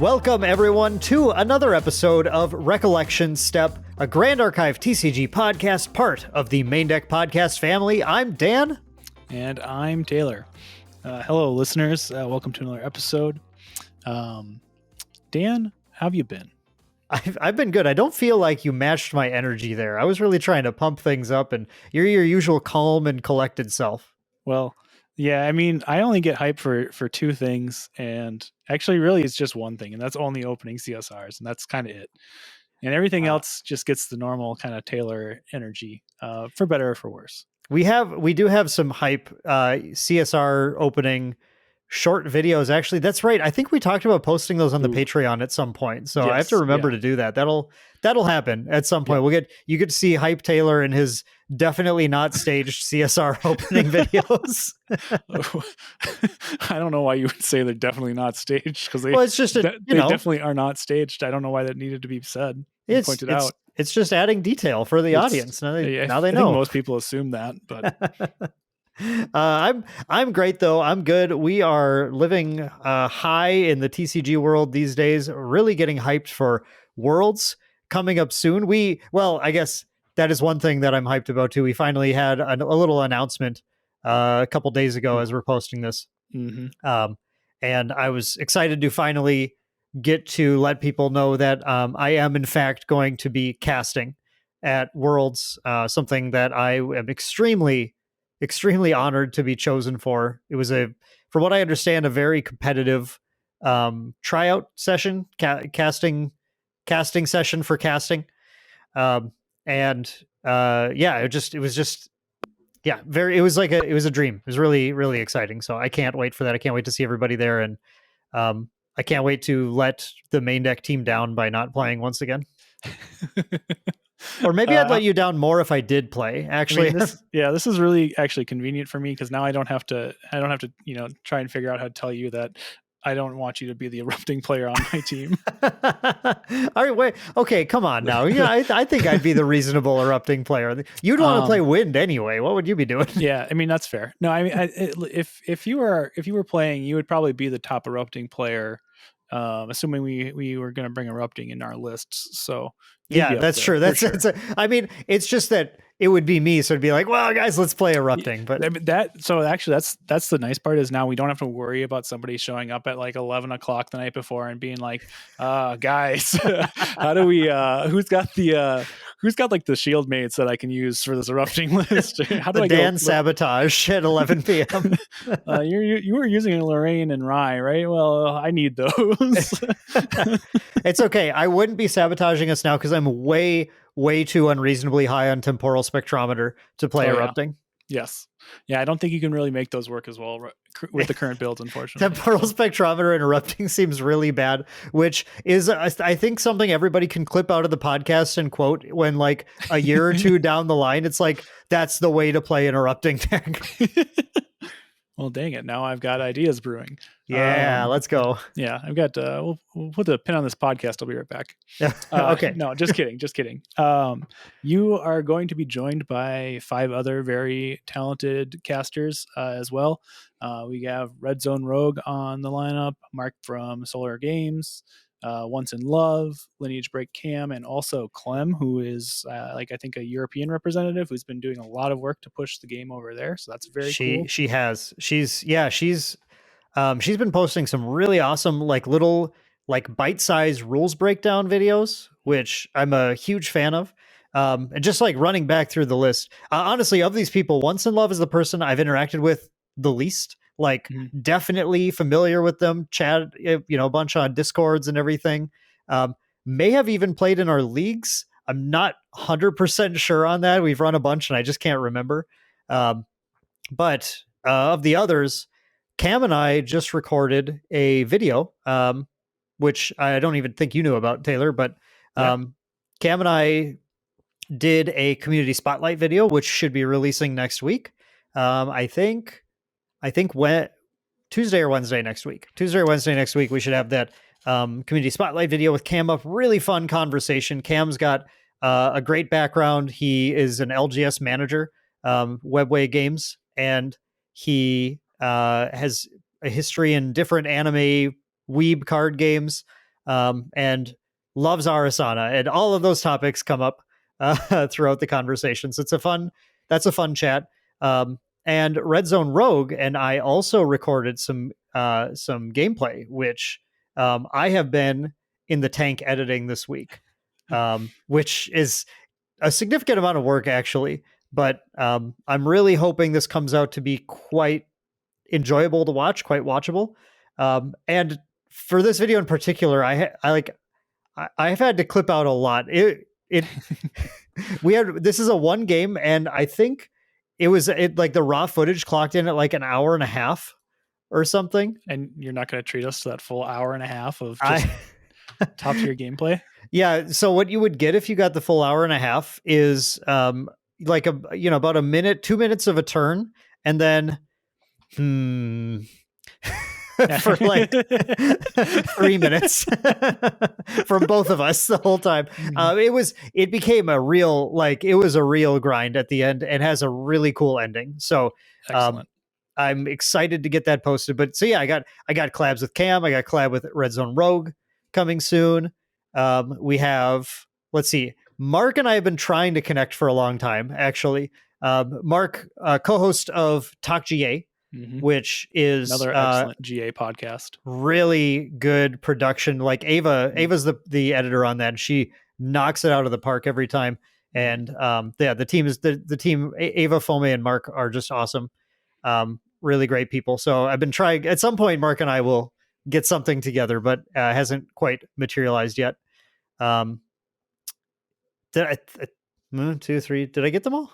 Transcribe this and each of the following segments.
Welcome, everyone, to another episode of Recollection Step, a Grand Archive TCG podcast, part of the Maindeck podcast family. I'm Dan. And I'm Taylor. Hello, listeners. Welcome to another episode. Dan, how have you been? I've been good. I don't feel like you matched my energy there. I was really trying to pump things up, and you're your usual calm and collected self. Well, yeah, I mean, I only get hyped for two things, and actually really it's just one thing, and that's only opening CSRs, and that's kind of it. And everything else just gets the normal kind of Taylor energy, for better or for worse. We do have some hype CSR opening short videos. Actually, that's right. I think we talked about posting those on the Patreon at some point. So yes, I have to remember to do that. That'll happen at some point. You get to see Hype Taylor and his definitely not staged CSR opening videos. I don't know why you would say they're definitely not staged, because they definitely are not staged. I don't know why that needed to be said. Pointed out. It's just adding detail for the audience. Now they know. I think most people assume that, but I'm great though. I'm good. We are living high in the TCG world these days. Really getting hyped for Worlds coming up soon. I guess that is one thing that I'm hyped about too. We finally had a little announcement a couple days ago as we're posting this, and I was excited to finally get to let people know that I am in fact going to be casting at Worlds, something that I am extremely honored to be chosen for. It was from what I understand, a very competitive tryout session, casting session for casting. It was a dream. It was really, really exciting. So I can't wait for that. I can't wait to see everybody there. And I can't wait to let the main deck team down by not playing once again. Or maybe I'd let you down more if I did play. Actually, this is really actually convenient for me, because now I don't have to, try and figure out how to tell you that I don't want you to be the erupting player on my team. All right, wait. Okay, come on now. Yeah, I think I'd be the reasonable erupting player. You'd want to play wind anyway. What would you be doing? Yeah, I mean that's fair. No, I mean if you were playing, you would probably be the top erupting player. Assuming we were going to bring erupting in our lists. So yeah, that's true. I mean, it's just that it would be me. So it'd be like, well, guys, let's play erupting. But that's the nice part, is now we don't have to worry about somebody showing up at like 11 o'clock the night before and being like, guys, how do we, who's got like the shield mates that I can use for this erupting list? How do I Dan sabotage at 11 p.m. You were using Lorraine and Rye, right? Well, I need those. It's okay. I wouldn't be sabotaging us now because I'm way too unreasonably high on temporal spectrometer to play erupting. Yes. Yeah, I don't think you can really make those work as well with the current builds, unfortunately. Temporal spectrometer and erupting seems really bad, which is, I think, something everybody can clip out of the podcast and quote when, like, a year or two down the line, it's like, that's the way to play an erupting deck. Well, dang it. Now I've got ideas brewing. Yeah, let's go. Yeah, I've got, we'll put the pin on this podcast. I'll be right back. Okay. No, just kidding. You are going to be joined by 5 other very talented casters as well. We have Red Zone Rogue on the lineup, Mark from Solar Games, Once in Love, Lineage Break Cam, and also Clem, who is I think a European representative who's been doing a lot of work to push the game over there. So that's very cool. She has. She's been posting some really awesome, like, little, like, bite-sized rules breakdown videos, which I'm a huge fan of. And just like running back through the list, honestly, of these people, Once in Love is the person I've interacted with the least. Like, definitely familiar with them, chat, a bunch on Discords and everything. May have even played in our leagues. I'm not 100% sure on that. We've run a bunch and I just can't remember. But of the others, Cam and I just recorded a video, which I don't even think you knew about, Taylor, but Cam and I did a community spotlight video, which should be releasing next week. I think I think Tuesday or Wednesday next week. Tuesday or Wednesday next week, we should have that community spotlight video with Cam up. Really fun conversation. Cam's got a great background. He is an LGS manager, Webway Games, and he has a history in different anime weeb card games, and loves Arasana, and all of those topics come up throughout the conversation. So that's a fun chat. And Red Zone Rogue and I also recorded some gameplay, which I have been in the tank editing this week, which is a significant amount of work actually. But I'm really hoping this comes out to be quite enjoyable to watch, quite watchable. And for this video in particular, I've had to clip out a lot. This is a one game, and I think it like the raw footage clocked in at like an hour and a half or something. And you're not going to treat us to that full hour and a half of just top tier gameplay? Yeah. So what you would get if you got the full hour and a half is like about a minute, 2 minutes of a turn, and then for like 3 minutes from both of us the whole time. It became a real grind at the end, and has a really cool ending. So I'm excited to get that posted. But so yeah, I got collabs with Cam. I got collab with Red Zone Rogue coming soon. We have, let's see, Mark and I have been trying to connect for a long time, actually. Mark, co-host of Talk GA, which is another excellent GA podcast. Really good production. Like Ava's the editor on that, and she knocks it out of the park every time. And the team is the team. Ava, Fome, and Mark are just awesome. Really great people. So I've been trying. At some point, Mark and I will get something together, but hasn't quite materialized yet. Did I 1, 2, 3? Did I get them all?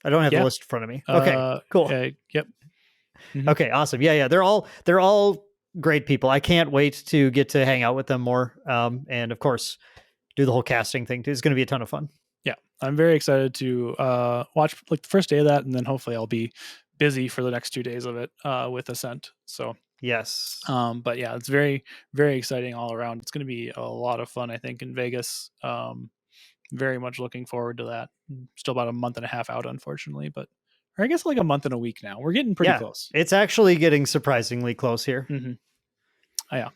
I don't have the list in front of me. Okay, cool. Yep. Mm-hmm. Okay, awesome. Yeah. They're all great people. I can't wait to get to hang out with them more. And of course, do the whole casting thing too. It's going to be a ton of fun. Yeah, I'm very excited to watch like the first day of that, and then hopefully I'll be busy for the next 2 days of it with Ascent. So yes. But yeah, it's very, very exciting all around. It's going to be a lot of fun, I think, in Vegas. Very much looking forward to that. Still about a month and a half out, unfortunately, but or I guess like a month and a week now. We're getting pretty close. It's actually getting surprisingly close here. Mm-hmm. Oh, yeah.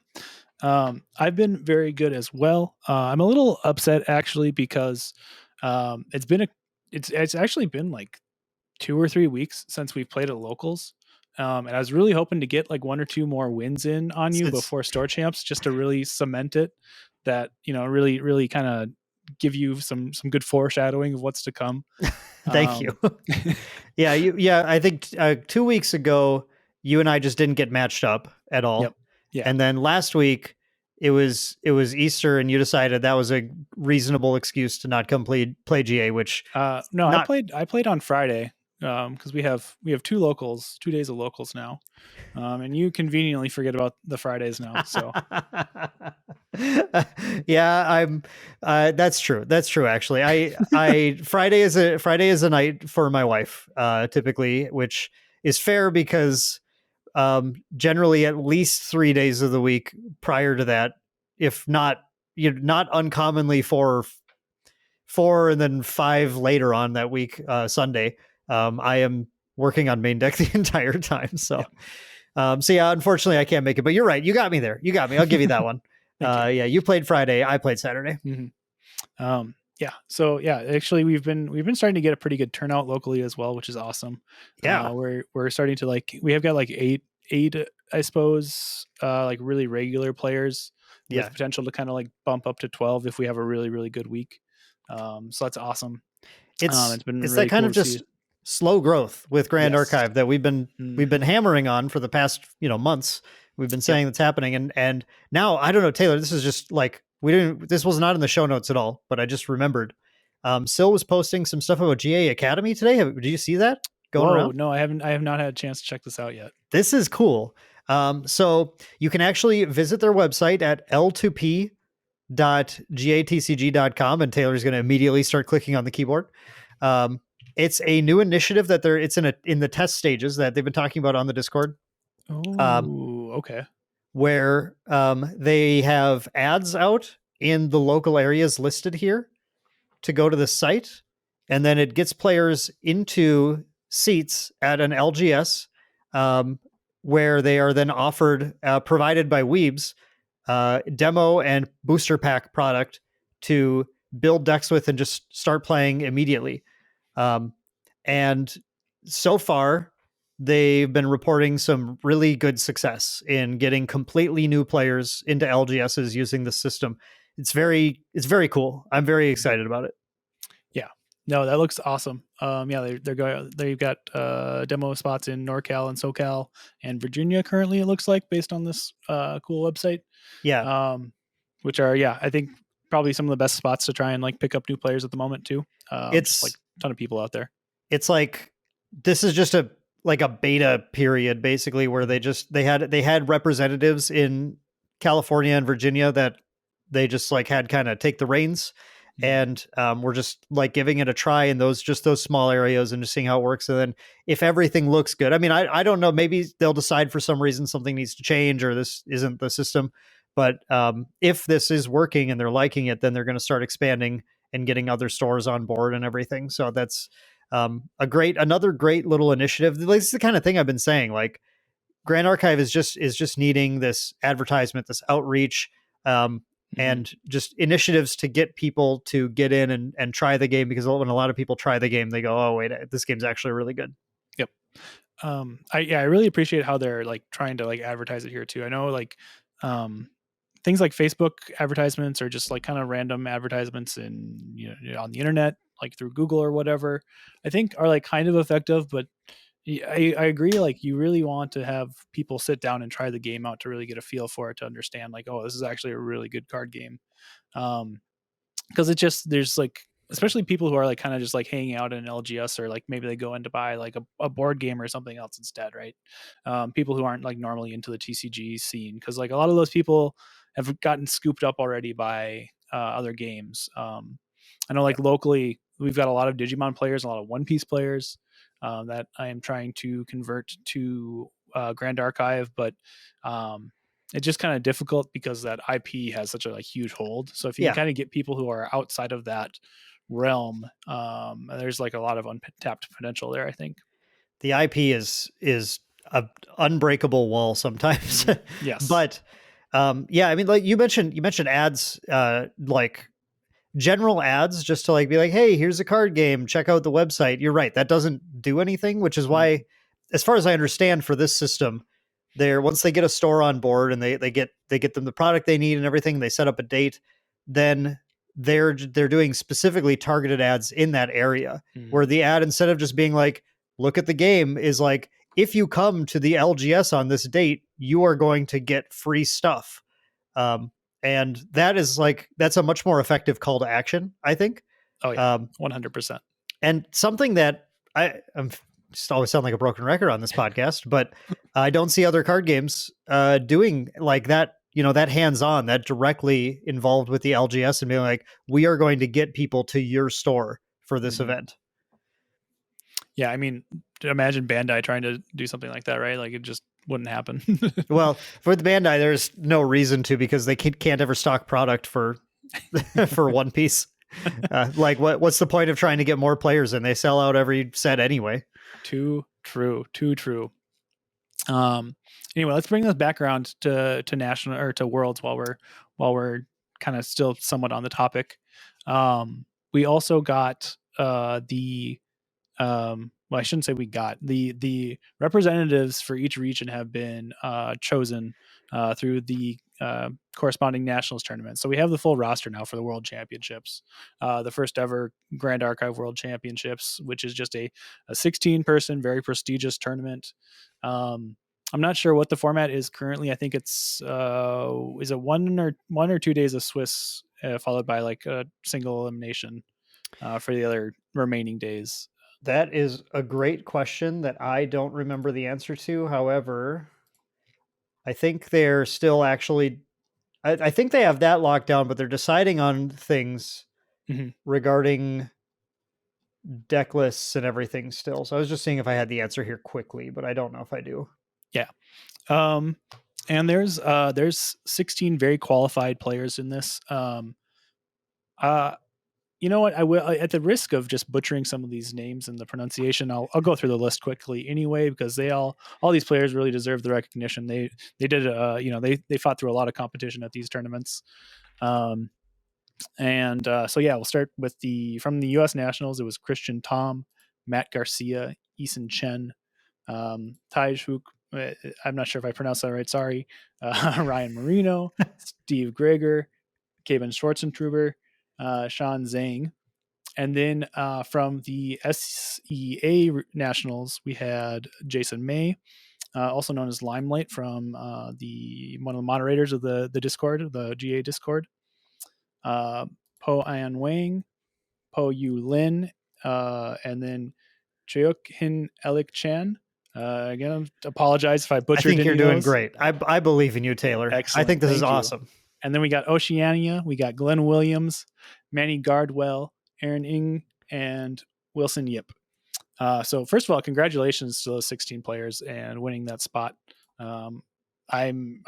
I've been very good as well. I'm a little upset actually because it's actually been like 2 or 3 weeks since we've played at locals. And I was really hoping to get like 1 or 2 more wins in on you before store champs, just to really cement it, that, really, really kind of give you some good foreshadowing of what's to come. Thank you. Yeah. I think 2 weeks ago, you and I just didn't get matched up at all. Yep. Yeah. And then last week it was Easter, and you decided that was a reasonable excuse to not come play GA, which I played on Friday. Because we have 2 days of locals now, and you conveniently forget about the Fridays now. So yeah, I'm. That's true. Actually, I Friday is a night for my wife, typically, which is fair because generally at least 3 days of the week prior to that, if not, not uncommonly 4 and then 5 later on that week, Sunday. I am working on Maindeck the entire time. So, unfortunately I can't make it, but you're right. You got me there. I'll give you that one. You played Friday. I played Saturday. Mm-hmm. So actually we've been starting to get a pretty good turnout locally as well, which is awesome. Yeah. We're starting to we have got like eight, I suppose, like really regular players with potential to kind of like bump up to 12 if we have a really, really good week. So that's awesome. It's been really that kind cool of just slow growth with Grand Archive that we've been hammering on for the past months. We've been saying that's happening, and now I don't know, Taylor. This is just like this was not in the show notes at all, but I just remembered. Sil was posting some stuff about GA Academy today. Did you see that going around? No, I haven't. I have not had a chance to check this out yet. This is cool. So you can actually visit their website at l2p.gatcg.com, and Taylor's going to immediately start clicking on the keyboard. It's a new initiative that it's in the test stages that they've been talking about on the Discord. Oh, okay. Where they have ads out in the local areas listed here to go to the site, and then it gets players into seats at an LGS, where they are then offered, provided by Weebs, demo and booster pack product to build decks with and just start playing immediately. And so far, they've been reporting some really good success in getting completely new players into LGSs using the system. It's very cool. I'm very excited about it. Yeah. No, that looks awesome. Yeah, they're going. They've got demo spots in NorCal and SoCal and Virginia currently. It looks like based on this cool website. Yeah, Which are I think probably some of the best spots to try and like pick up new players at the moment too. Just like it's a ton of people out there. it's like this is just a beta period basically, where they had representatives in California and Virginia that they just like had kind of take the reins, and we're just like giving it a try in those small areas and just seeing how it works. And then if everything looks good, I mean, I don't know, maybe they'll decide for some reason something needs to change or this isn't the system. But if this is working and they're liking it, then they're going to start expanding and getting other stores on board and everything. So that's another great little initiative. This is the kind of thing I've been saying. Like Grand Archive is just needing this advertisement, this outreach, and just initiatives to get people to get in and try the game, because when a lot of people try the game, they go, "Oh wait, this game's actually really good." Yep. I really appreciate how they're like trying to like advertise it here too. I know like things like Facebook advertisements or just like kind of random advertisements in on the internet, like through Google or whatever, I think are like kind of effective, but I agree. Like you really want to have people sit down and try the game out to really get a feel for it, to understand like, oh, this is actually a really good card game. Because it just, there's like, especially people who are like kind of just like hanging out in an LGS, or like maybe they go in to buy like a board game or something else instead, right? People who aren't like normally into the TCG scene, because like a lot of those people have gotten scooped up already by other games. I know like locally we've got a lot of Digimon players, a lot of One Piece players that I am trying to convert to Grand Archive, but it's just kind of difficult because that IP has such a like huge hold. So if you can kind of get people who are outside of that realm, there's like a lot of untapped potential there, I think. The IP is a unbreakable wall sometimes. Yes. But yeah, I mean, like you mentioned ads, like general ads, just to like be like, hey, here's a card game, check out the website. You're right, that doesn't do anything, which is why, as far as I understand, for this system, once they get a store on board and they get them the product they need and everything, they set up a date, then they're doing specifically targeted ads in that area, where the ad, instead of just being like, look at the game, is like, if you come to the LGS on this date, you are going to get free stuff. And that's a much more effective call to action, I think. Oh yeah, 100%. And something that I'm just always sound like a broken record on this podcast, but I don't see other card games doing like that. That hands-on, that directly involved with the LGS and being like, we are going to get people to your store for this event. Yeah, I mean, imagine Bandai trying to do something like that, right? Like it just wouldn't happen. Well, for the Bandai, there's no reason to, because they can't ever stock product for for One Piece. Like what's the point of trying to get more players in? They sell out every set anyway. Too true. Anyway, let's bring this back around to national or to Worlds while we're kind of still somewhat on the topic. We also got the well, I shouldn't say we got the representatives for each region have been chosen through the corresponding nationals tournament. So we have the full roster now for the World Championships, the first ever Grand Archive World Championships, which is just a 16-person, very prestigious tournament. I'm not sure what the format is currently. I think it's is it one or 2 days of Swiss, followed by like a single elimination for the other remaining days. That is a great question that I don't remember the answer to. However, I think they're still actually, I think they have that locked down, but they're deciding on things regarding deck lists and everything still. So I was just seeing if I had the answer here quickly, but I don't know if I do. Yeah. And there's 16 very qualified players in this. You know what? I will, at the risk of just butchering some of these names and the pronunciation, I'll go through the list quickly anyway, because they all these players really deserve the recognition. They did, they fought through a lot of competition at these tournaments. So yeah, we'll start with from the U.S. Nationals. It was Christian Tom, Matt Garcia, Eason Chen, Taj Hook. I'm not sure if I pronounced that right. Sorry. Ryan Marino, Steve Greger, Kevin Schwarzentruber, Sean Zhang. And then from the SEA Nationals, we had Jason May, also known as Limelight, from one of the moderators of the Discord, the GA Discord. Po An Wang, Po Yu Lin, and then Cheok Hin Elik Chan. Again, I apologize if I butchered. I think you're doing great. I believe in you, Taylor. Excellent. I think this is awesome. And then we got Oceania, we got Glenn Williams, Manny Gardwell, Aaron Ng, and Wilson Yip. So first of all, congratulations to those 16 players and winning that spot. I'm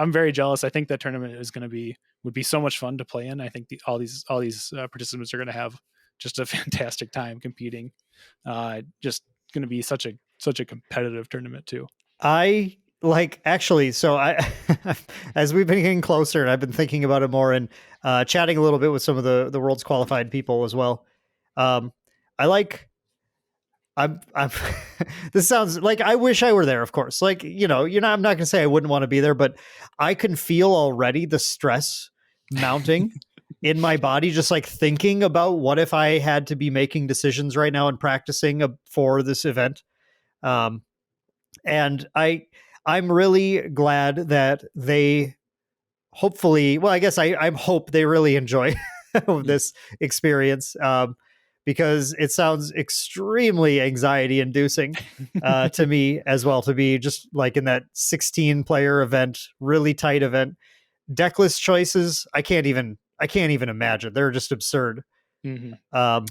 very jealous. I think that tournament would be so much fun to play in. I think all these participants are going to have just a fantastic time competing. Just going to be such a competitive tournament too. Actually, so as we've been getting closer and I've been thinking about it more and chatting a little bit with some of the world's qualified people as well. I'm this sounds like, I wish I were there, of course. Like, I'm not going to say I wouldn't want to be there, but I can feel already the stress mounting in my body, just like thinking about what if I had to be making decisions right now and practicing for this event. And I'm really glad that they hopefully, well, I guess I hope they really enjoy this experience, because it sounds extremely anxiety inducing to me as well, to be just like in that 16 player event, really tight event. Deck list choices, I can't even imagine. They're just absurd. Mm-hmm. I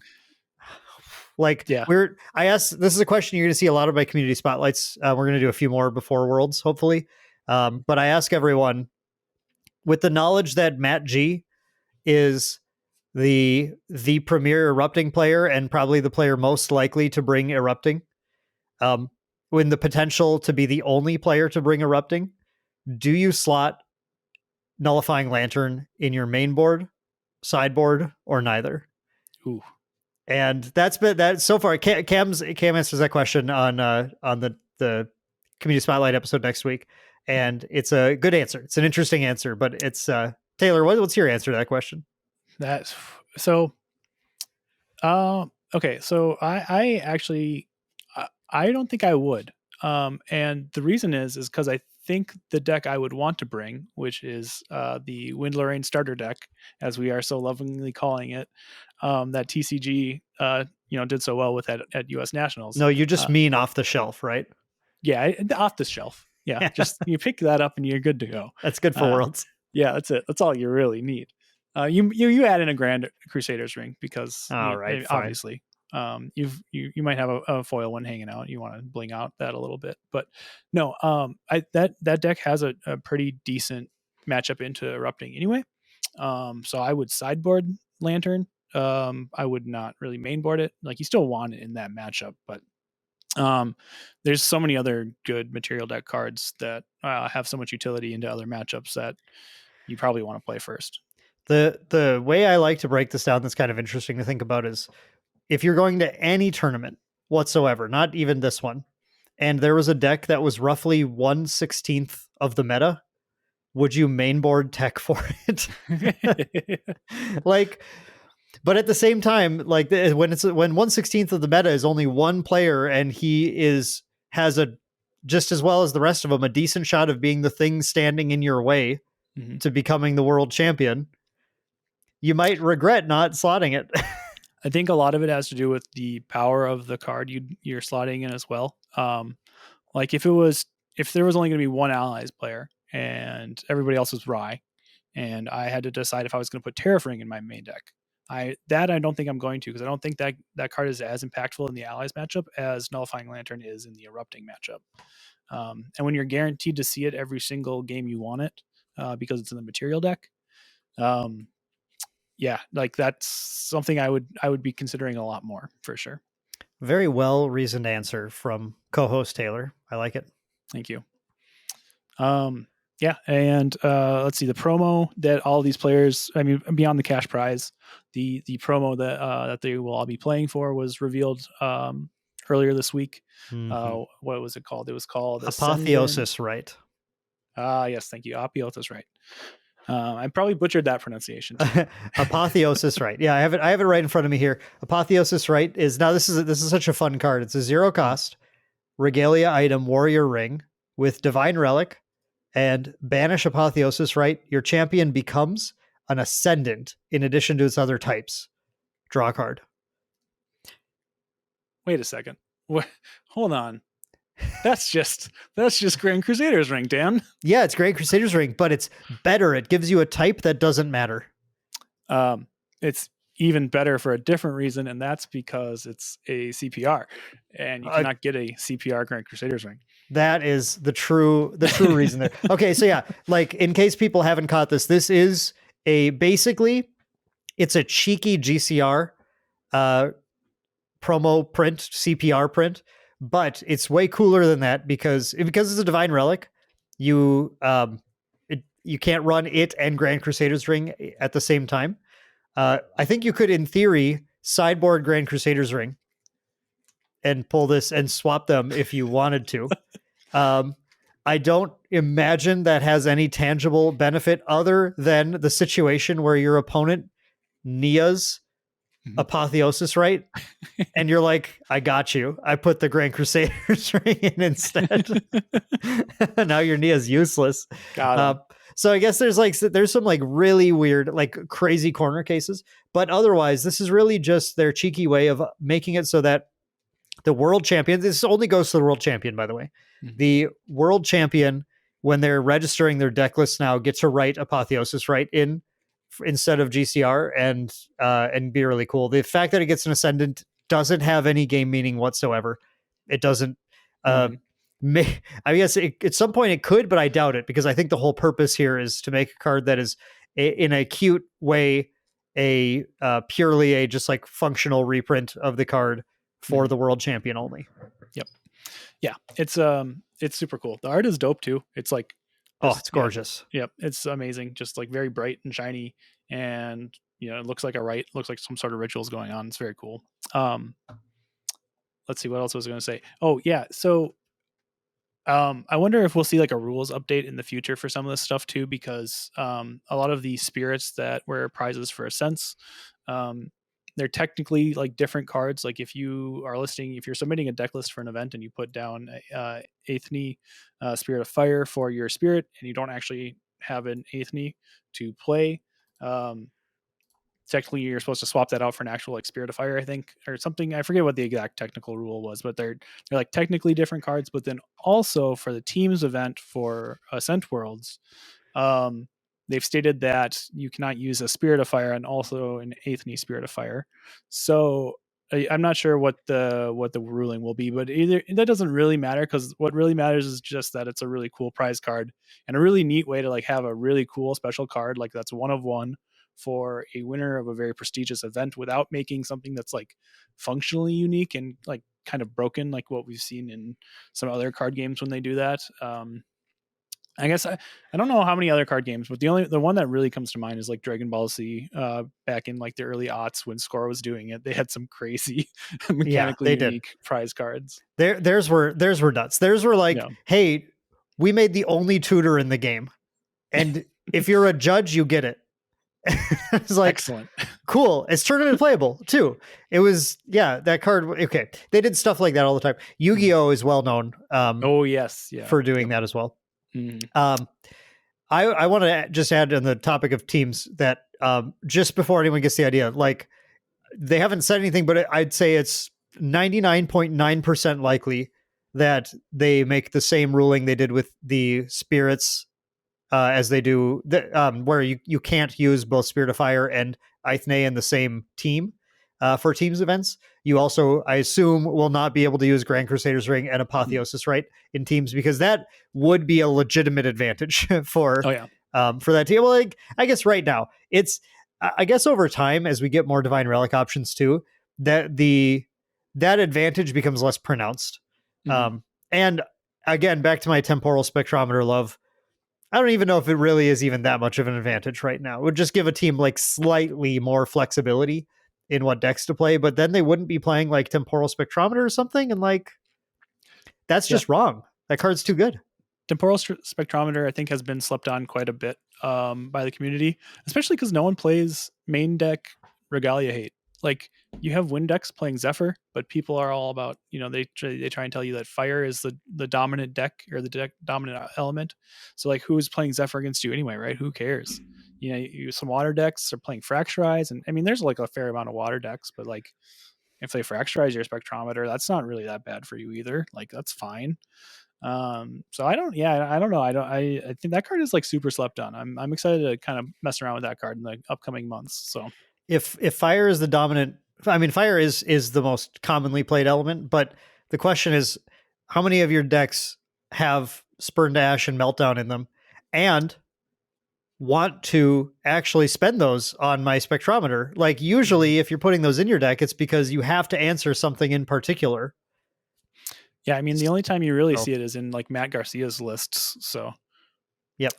asked, this is a question you're going to see a lot of my community spotlights. We're going to do a few more before Worlds, hopefully. But I ask everyone, with the knowledge that Matt G is the premier erupting player and probably the player most likely to bring erupting, when the potential to be the only player to bring erupting, do you slot Nullifying Lantern in your main board, sideboard, or neither? Ooh. And that's been that so far. Cam answers that question on the community spotlight episode next week, and it's a good answer. It's an interesting answer, but it's Taylor. What's your answer to that question? That's so. Okay, so I actually I don't think I would, and the reason is because I think the deck I would want to bring, which is the Wind Lorraine starter deck, as we are so lovingly calling it, that TCG did so well with at U.S. Nationals. No, you just mean off the shelf, right? Yeah, off the shelf. Yeah, just you pick that up and you're good to go. That's good for Worlds. Yeah, that's it. That's all you really need. You add in a Grand Crusaders ring because obviously you might have a foil one hanging out. You want to bling out that a little bit, but no, that deck has a pretty decent matchup into erupting anyway. So I would sideboard Lantern. I would not really mainboard it. Like, you still want it in that matchup, but there's so many other good material deck cards that have so much utility into other matchups that you probably want to play first. The way I like to break this down that's kind of interesting to think about is, if you're going to any tournament whatsoever, not even this one, and there was a deck that was roughly 1/16 of the meta, would you mainboard tech for it? But at the same time, like, when 1/16 of the meta is only one player and he has a, just as well as the rest of them, a decent shot of being the thing standing in your way to becoming the world champion, you might regret not slotting it. I think a lot of it has to do with the power of the card you're slotting in as well. Like if there was only going to be one allies player and everybody else was Rye, and I had to decide if I was going to put Terrafring in my main deck, I don't think I'm going to, because I don't think that card is as impactful in the Allies matchup as Nullifying Lantern is in the Erupting matchup. And when you're guaranteed to see it every single game you want it, because it's in the material deck, yeah, like that's something I would be considering a lot more for sure. Very well reasoned answer from co-host Taylor. I like it. Thank you. Yeah, and let's see, the promo that all these players, I mean, beyond the cash prize, the promo that they will all be playing for was revealed earlier this week. Mm-hmm. What was it called? It was called Apotheosis, right? Yes, thank you. Apotheosis, right. I probably butchered that pronunciation too. Apotheosis, right? Yeah, I have it right in front of me here. Apotheosis, right? Is now this is such a fun card. It's a 0 cost regalia item warrior ring with divine relic and banish Apotheosis, right? Your champion becomes an ascendant in addition to its other types. Draw a card. Wait a second. What? Hold on. That's just Grand Crusader's ring, Dan. Yeah, it's Grand Crusader's ring, but it's better. It gives you a type that doesn't matter. It's even better for a different reason, and that's because it's a CPR, and you cannot get a CPR Grand Crusader's ring. That is the true reason there. Okay, so yeah, like in case people haven't caught this is basically it's a cheeky GCR promo print, CPR print, but it's way cooler than that because it's a divine relic. You can't run it and Grand Crusader's ring at the same time. I think you could, in theory, sideboard Grand Crusader's ring and pull this and swap them if you wanted to. I don't imagine that has any tangible benefit other than the situation where your opponent Nia's Apotheosis, right? And you're like, I got you. I put the Grand Crusader's ring in instead. Now your Nia's useless. So I guess there's some like really weird, like crazy corner cases, but otherwise this is really just their cheeky way of making it so that the world champion, this only goes to the world champion, by the way. Mm-hmm. The world champion, when they're registering their deck list now, get to write Apotheosis right in instead of GCR and be really cool. The fact that it gets an ascendant doesn't have any game meaning whatsoever. It doesn't. I guess at some point it could, but I doubt it because I think the whole purpose here is to make a card that is in a cute way purely a just like functional reprint of the card for the world champion only. Yep. Yeah, it's super cool. The art is dope too. It's like, it's gorgeous. Yep, it's amazing. Just like very bright and shiny, and it looks like a Rite. Looks like some sort of rituals going on. It's very cool. Let's see what else I was going to say. Oh yeah, so I wonder if we'll see like a rules update in the future for some of this stuff too, because a lot of the spirits that were prizes for Ascents, they're technically like different cards. Like if you're submitting a deck list for an event and you put down Aethne, Spirit of Fire for your spirit, and you don't actually have an Aethne to play, technically you're supposed to swap that out for an actual like Spirit of Fire, I think, or something. I forget what the exact technical rule was, but they're like technically different cards. But then also for the teams event for Ascent Worlds, they've stated that you cannot use a Spirit of Fire and also an Aethne Spirit of Fire. So I'm not sure what the ruling will be, but either that doesn't really matter, because what really matters is just that it's a really cool prize card and a really neat way to like have a really cool special card like that's one of one for a winner of a very prestigious event without making something that's like functionally unique and like kind of broken, like what we've seen in some other card games when they do that. I guess I don't know how many other card games, but the one that really comes to mind is like Dragon Ball Z back in like the early aughts when Score was doing it. They had some crazy mechanically unique prize cards. Theirs were nuts. Theirs were like, hey, we made the only tutor in the game, and if you're a judge, you get it. It's like, excellent, cool. It's tournament playable too. It was, that card. Okay, they did stuff like that all the time. Yu-Gi-Oh is well known. For doing that as well. Mm-hmm. I want to just add on the topic of teams that just before anyone gets the idea, like they haven't said anything, but I'd say it's 99.9% likely that they make the same ruling they did with the spirits as they do, where you can't use both Spirit of Fire and Eithne in the same team for teams events. You also, I assume, will not be able to use Grand Crusader's Ring and Apotheosis right in teams, because that would be a legitimate advantage for Oh yeah. for that team. Well, like, I guess right now it's, I guess over time as we get more Divine Relic options too, that that advantage becomes less pronounced. And again, back to my temporal spectrometer love. I don't even know if it really is even that much of an advantage right now. It would just give a team like slightly more flexibility in what decks to play, but then they wouldn't be playing like temporal spectrometer or something, and like that's just wrong. That card's too good. Temporal Spectrometer, I think, has been slept on quite a bit by the community, especially because no one plays main deck Regalia Hate. Like, you have Windex playing Zephyr, but people are all about, they try and tell you that fire is the dominant deck, or the dominant element. So like, who's playing Zephyr against you anyway, right? Who cares? Some water decks are playing Fracturize, and I mean, there's like a fair amount of water decks, but like, if they Fracturize your Spectrometer, that's not really that bad for you either. Like, that's fine. So I don't know. I think that card is like super slept on. I'm excited to kind of mess around with that card in the upcoming months. So if fire is the dominant, I mean, fire is the most commonly played element, but the question is, how many of your decks have Spurn Dash and Meltdown in them and want to actually spend those on my spectrometer? Like, usually if you're putting those in your deck, it's because you have to answer something in particular. Yeah, I mean, the only time you really see it is in like Matt Garcia's lists. So, yep,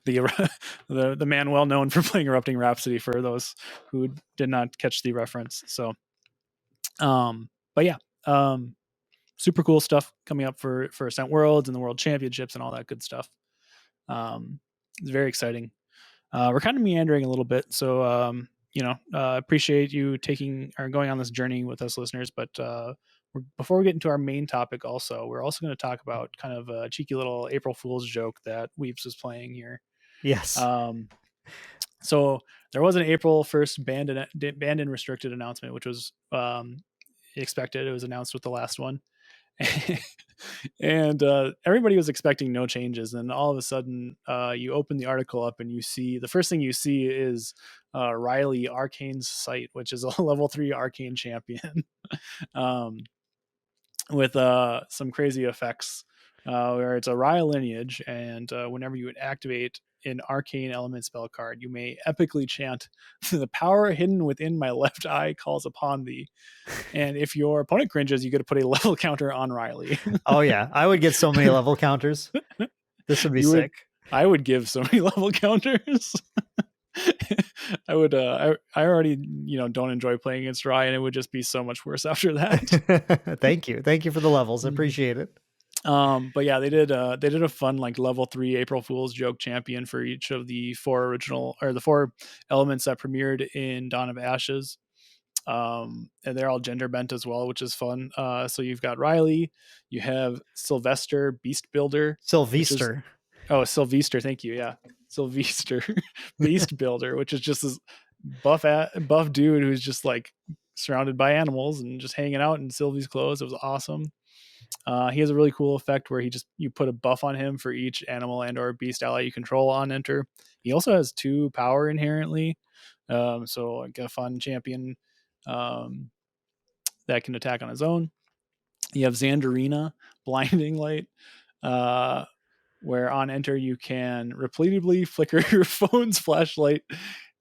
the man well known for playing Erupting Rhapsody, for those who did not catch the reference. So, but yeah, super cool stuff coming up for Ascent Worlds and the World Championships and all that good stuff. It's very exciting. We're kind of meandering a little bit, so appreciate you going on this journey with us, listeners. But before we get into our main topic, we're also going to talk about kind of a cheeky little April Fool's joke that Weeps was playing here. Yes. So there was an April 1st banned and restricted announcement, which was expected. It was announced with the last one. And everybody was expecting no changes, and all of a sudden you open the article up and the first thing you see is Riley Arcane's site, which is a level 3 arcane champion with some crazy effects where it's a Ryle lineage, and whenever you would activate an arcane element spell card, you may epically chant, "The power hidden within my left eye calls upon thee." And if your opponent cringes, you get to put a level counter on Riley. Oh yeah, I would get so many level counters. This would be sick. I would give so many level counters. I would. I already, don't enjoy playing against Rye, and it would just be so much worse after that. Thank you for the levels. I appreciate it. But yeah, they did a fun like level 3 April Fool's joke champion for each of the 4 elements that premiered in Dawn of Ashes. And they're all gender bent as well, which is fun. So you've got Riley, you have Sylvester Beast Builder. Sylvester. Sylvester, thank you. Yeah. Sylvester Beast Builder, which is just this buff dude who's just like surrounded by animals and just hanging out in Sylvie's clothes. It was awesome. He has a really cool effect where you put a buff on him for each animal and or beast ally you control on enter. He also has 2 power inherently. So like a fun champion that can attack on his own. You have Xanderina, Blinding Light, where on enter you can repeatedly flicker your phone's flashlight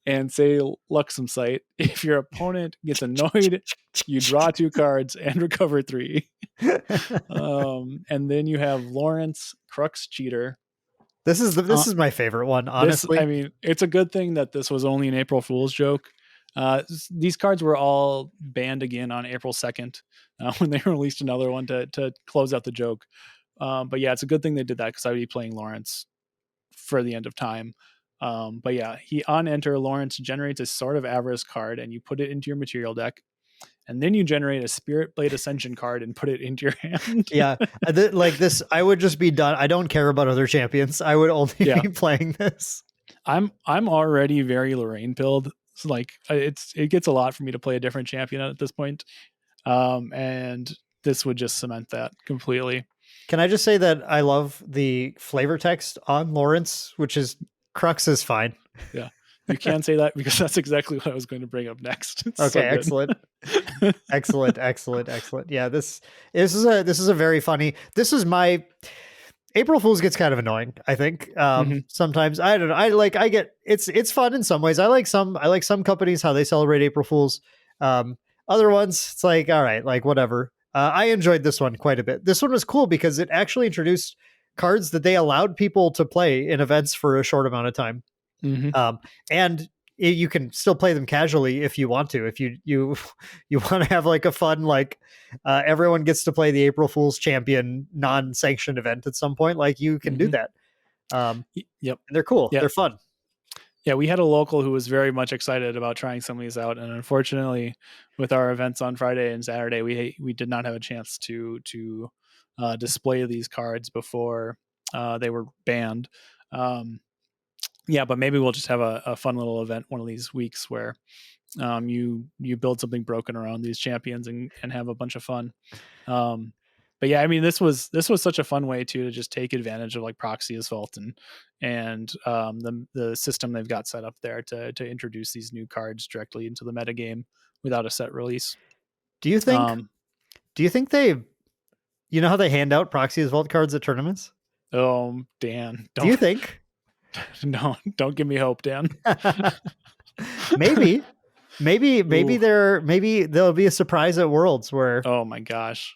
and say Luxem Sight. If your opponent gets annoyed, you draw 2 cards and recover 3. And then you have Lawrence, Crux Cheater. This is my favorite one, honestly. It's a good thing that this was only an April Fool's joke. These cards were all banned again on April 2nd when they released another one to close out the joke. But yeah, it's a good thing they did that, because I would be playing Lawrence for the end of time. But yeah, on enter, Lawrence generates a Sword of Avarice card, and you put it into your material deck. And then you generate a Spirit Blade Ascension card and put it into your hand. Yeah, like this, I would just be done. I don't care about other champions. I would only be playing this. I'm already very Lorraine pilled. So like it gets a lot for me to play a different champion at this point. And this would just cement that completely. Can I just say that I love the flavor text on Lawrence, which is Crux is fine. Yeah, you can say that because that's exactly what I was going to bring up next. It's Okay, so good. excellent. Excellent. Yeah, this is a very funny. This is my April Fools gets kind of annoying, I think. Sometimes I don't know. I get it's fun in some ways. I like some companies how they celebrate April Fools. Other ones, it's like, all right, like whatever. I enjoyed this one quite a bit. This one was cool because it actually introduced cards that they allowed people to play in events for a short amount of time. And you can still play them casually if you want to. If you want to have like a fun, like everyone gets to play the April Fool's Champion non-sanctioned event at some point, like you can do that. Yep. And they're cool. Yep. They're fun. Yeah, we had a local who was very much excited about trying some of these out, and unfortunately, with our events on Friday and Saturday, we did not have a chance to display these cards before they were banned. Yeah, but maybe we'll just have a fun little event one of these weeks where you build something broken around these champions and have a bunch of fun. But yeah, I mean, this was such a fun way to just take advantage of like proxy assault and the system they've got set up there to introduce these new cards directly into the metagame without a set release. Do you think they, you know how they hand out proxy assault cards at tournaments? Oh, Dan, do you think? No, don't give me hope, Dan. maybe there'll be a surprise at Worlds where. Oh my gosh.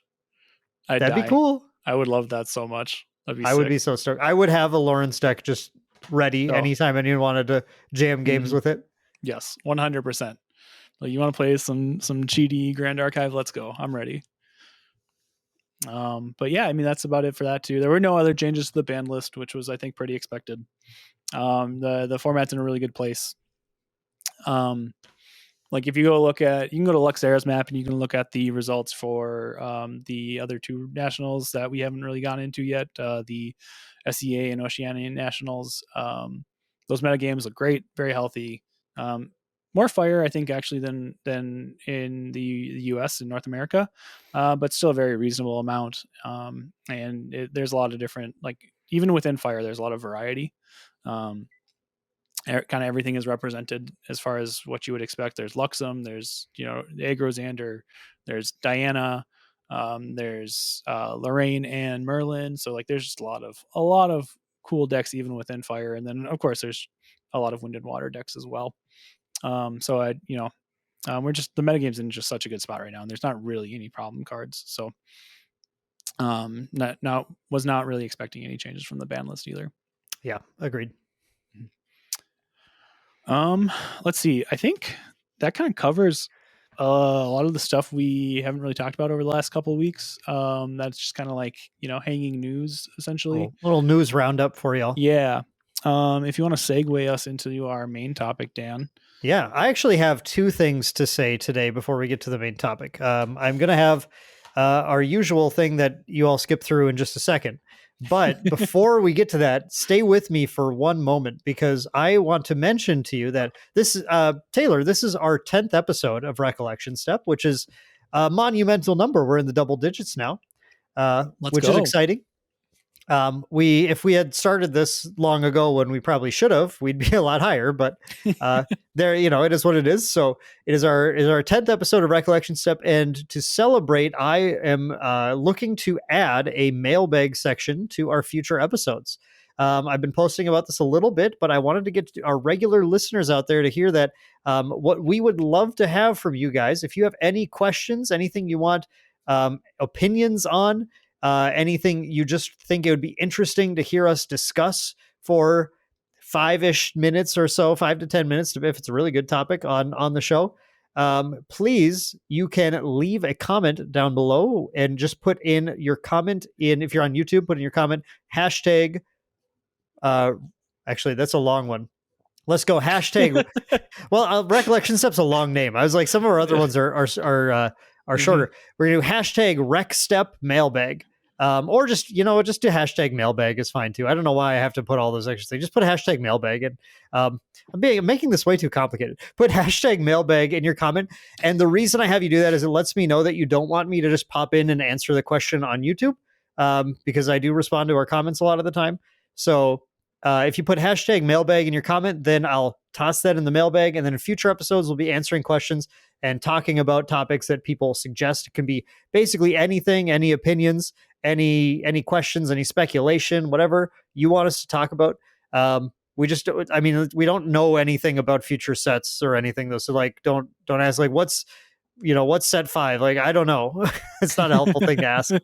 That'd be cool. I would love that so much. I would be so stoked. I would have a Lawrence deck just ready anytime anyone wanted to jam games with it. Yes, 100%. Like, you want to play some cheaty Grand Archive? Let's go. I'm ready. But yeah, I mean, that's about it for that too. There were no other changes to the ban list, which was, I think, pretty expected. The format's in a really good place. Like if you go you can go to Luxera's map and you can look at the results for the other two nationals that we haven't really gone into yet, the SEA and Oceanian nationals. Those metagames look great, very healthy. More fire, I think, actually than in the US and North America, but still a very reasonable amount. And there's a lot of different, like even within fire, there's a lot of variety. Kind of everything is represented as far as what you would expect. There's Luxem, there's Agrozander, there's Diana, there's Lorraine and Merlin. So like there's just a lot of cool decks even within fire, and then of course there's a lot of wind and water decks as well. So we're just, the metagame's in just such a good spot right now, and there's not really any problem cards. So was not really expecting any changes from the ban list either. Yeah, agreed. Let's see. I think that kind of covers a lot of the stuff we haven't really talked about over the last couple of weeks. That's just kind of like, hanging news essentially. Little news roundup for y'all. Yeah. If you want to segue us into our main topic, Dan. Yeah, I actually have two things to say today before we get to the main topic. I'm going to have our usual thing that you all skip through in just a second. But before we get to that, stay with me for one moment, because I want to mention to you that this is, Taylor, this is our 10th episode of Recollection Step, which is a monumental number. We're in the double digits now, which is exciting. If we had started this long ago when we probably should have, we'd be a lot higher, but there, it is what it is. So it is our 10th episode of Recollection Step. And to celebrate, I am looking to add a mailbag section to our future episodes. I've been posting about this a little bit, but I wanted to get our regular listeners out there to hear that what we would love to have from you guys. If you have any questions, anything you want opinions on, anything you just think it would be interesting to hear us discuss for 5-ish minutes or so, 5 to 10 minutes, if it's a really good topic on the show, please, you can leave a comment down below and just put in your comment if you're on YouTube, put in your comment, hashtag, actually, that's a long one. Let's go hashtag. Well, Recollection Step's a long name. I was like, some of our other ones are shorter. We're going to do hashtag Rec Step mailbag. Or just do hashtag mailbag is fine too. I don't know why I have to put all those extra things. Just put hashtag mailbag. And I'm making this way too complicated. Put hashtag mailbag in your comment. And the reason I have you do that is it lets me know that you don't want me to just pop in and answer the question on YouTube. because I do respond to our comments a lot of the time. So if you put hashtag mailbag in your comment, then I'll toss that in the mailbag. And then in future episodes, we'll be answering questions and talking about topics that people suggest. It can be basically anything, any opinions, any questions, any speculation, whatever you want us to talk about. We don't know anything about future sets or anything though. So like, don't ask like, what's set 5? Like, I don't know. It's not a helpful thing to ask.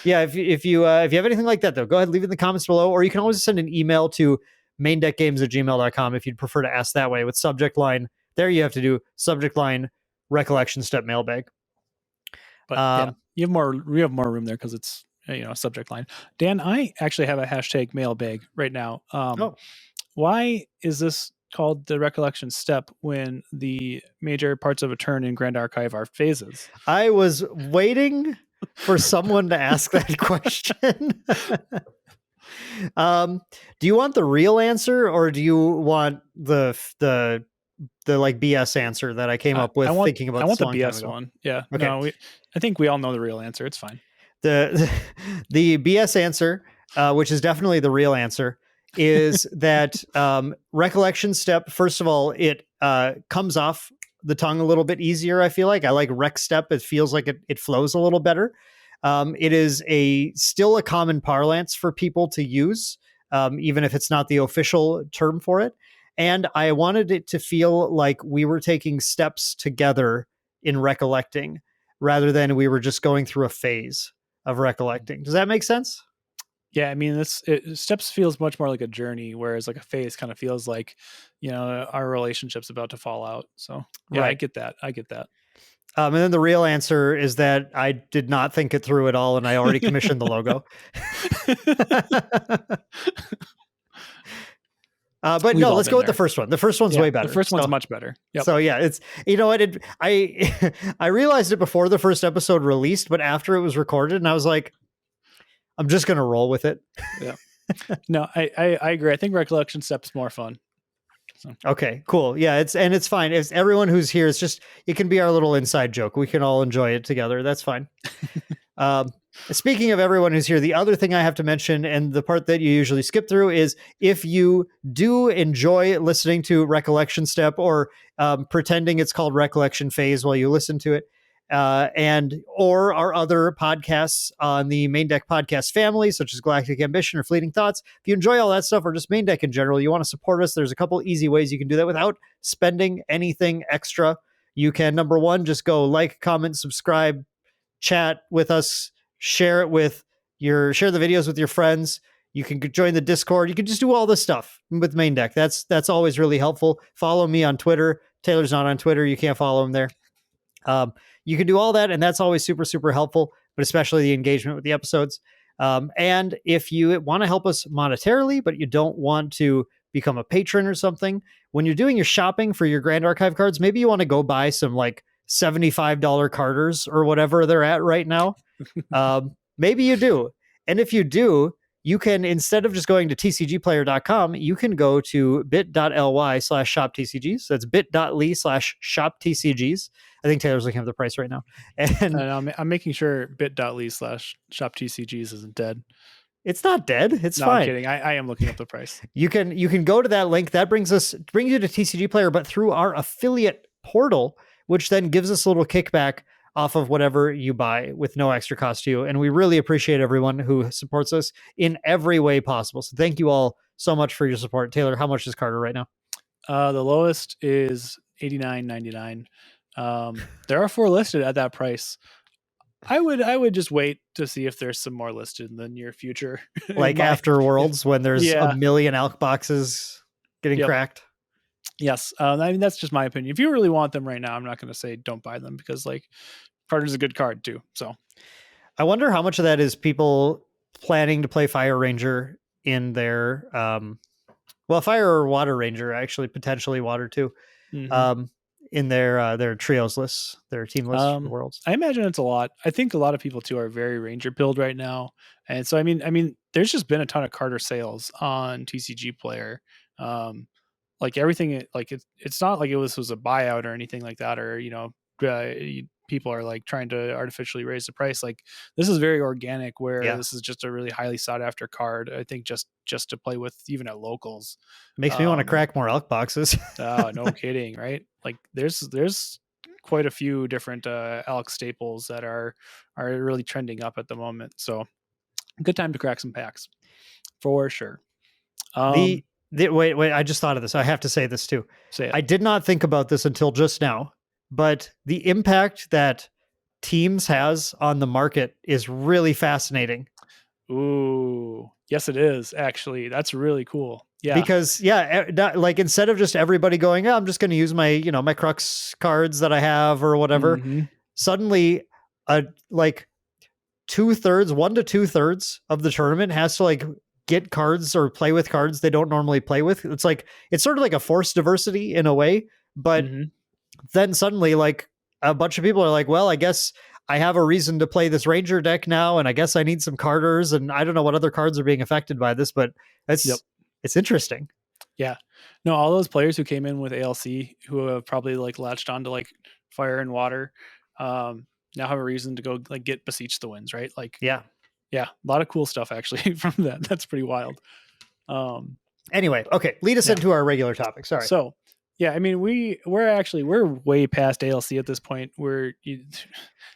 Yeah, if you have anything like that though, go ahead, leave it in the comments below, or you can always send an email to maindeckgames@gmail.com if you'd prefer to ask that way with subject line. There you have to do subject line Recollection Step mailbag. But we have more room there because it's subject line. Dan, I actually have a hashtag mailbag right now. Why is this called the Recollection Step when the major parts of a turn in Grand Archive are phases? I was waiting for someone to ask that question. Do you want the real answer, or do you want the like BS answer that I came up with thinking about? I want the BS one. Yeah. Okay. No, I think we all know the real answer. It's fine. The BS answer, which is definitely the real answer, is that Recollection Step. First of all, it comes off the tongue a little bit easier. I feel like I like Rec Step. It feels like it flows a little better. It is still a common parlance for people to use, even if it's not the official term for it. And I wanted it to feel like we were taking steps together in recollecting rather than we were just going through a phase of recollecting. Does that make sense? Yeah, I mean, steps feels much more like a journey, whereas like a phase kind of feels like, our relationship's about to fall out. So yeah, right. I get that. And then the real answer is that I did not think it through at all, and I already commissioned the logo. But no, let's go with the first one. The first one's way better. The first one's much better. Yep. So yeah, it's I realized it before the first episode released, but after it was recorded, and I was like, I'm just gonna roll with it. Yeah. No, I agree. I think Recollection Step's more fun. So. Okay, cool. Yeah, it's fine. It's everyone who's here. It's just it can be our little inside joke. We can all enjoy it together. That's fine. Speaking of everyone who's here, the other thing I have to mention, and the part that you usually skip through, is if you do enjoy listening to Recollection Step or pretending it's called Recollection Phase while you listen to it, or our other podcasts on the Main Deck podcast family, such as Galactic Ambition or Fleeting Thoughts. If you enjoy all that stuff, or just Main Deck in general, you want to support us, there's a couple easy ways you can do that without spending anything extra. You can, number one, just go like, comment, subscribe, chat with us, share the videos with your friends. You can join the Discord. You can just do all this stuff with Main Deck. That's always really helpful. Follow me on Twitter. Taylor's not on Twitter. You can't follow him there. You can do all that, and that's always super, super helpful, but especially the engagement with the episodes. And if you want to help us monetarily, but you don't want to become a patron or something, when you're doing your shopping for your Grand Archive cards, maybe you want to go buy some like $75 Carters or whatever they're at right now. Maybe you do. And if you do, you can, instead of just going to tcgplayer.com, you can go to bit.ly/shoptcgs. So that's bit.ly/shoptcgs. I think Taylor's looking at the price right now. And I'm making sure bit.ly/shoptcgs isn't dead. It's not dead. It's fine. I'm kidding. I am looking up the price. You can go to that link. That brings you to TCG Player, but through our affiliate portal, which then gives us a little kickback off of whatever you buy with no extra cost to you. And we really appreciate everyone who supports us in every way possible. So thank you all so much for your support. Taylor, how much is Carter right now? The lowest is $89.99. There are 4 listed at that price. I would just wait to see if there's some more listed in the near future. Like after Worlds, when there's a million ALK boxes getting cracked. Yes. I mean, that's just my opinion. If you really want them right now, I'm not going to say don't buy them, because like Carter's a good card too. So I wonder how much of that is people planning to play Fire Ranger in their, Fire or Water Ranger, actually, potentially Water too. Mm-hmm. In their trios lists, their team lists for the Worlds. I imagine it's a lot. I think a lot of people too are very Ranger build right now. And so, I mean, there's just been a ton of Carter sales on TCG Player. Like everything, like it's not like it was a buyout or anything like that, or people are like trying to artificially raise the price. Like this is very organic, where Yeah. this is just a really highly sought after card. I think just to play with even at locals. Makes me want to crack more elk boxes. Oh, no kidding, right? Like there's quite a few different elk staples that are really trending up at the moment. So good time to crack some packs for sure. The wait, I just thought of this. I have to say this too. Say it. I did not think about this until just now, but the impact that Teams has on the market is really fascinating. Ooh, yes, it is actually. That's really cool. Yeah, Because like instead of just everybody going, oh, I'm just going to use my, my Crux cards that I have or whatever, suddenly like 2/3, 1 to 2/3 of the tournament has to like get cards or play with cards they don't normally play with. It's sort of like a forced diversity in a way, but then suddenly like a bunch of people are like, well, I guess I have a reason to play this Ranger deck now, and I guess I need some Carters, and I don't know what other cards are being affected by this, but it's interesting. Yeah. No, all those players who came in with ALC who have probably like latched onto like Fire and Water, now have a reason to go like get Beseech the Winds, right? Like yeah, a lot of cool stuff actually from that. That's pretty wild. Anyway, okay, lead us into our regular topic. Sorry. So yeah, I mean we're way past ALC at this point.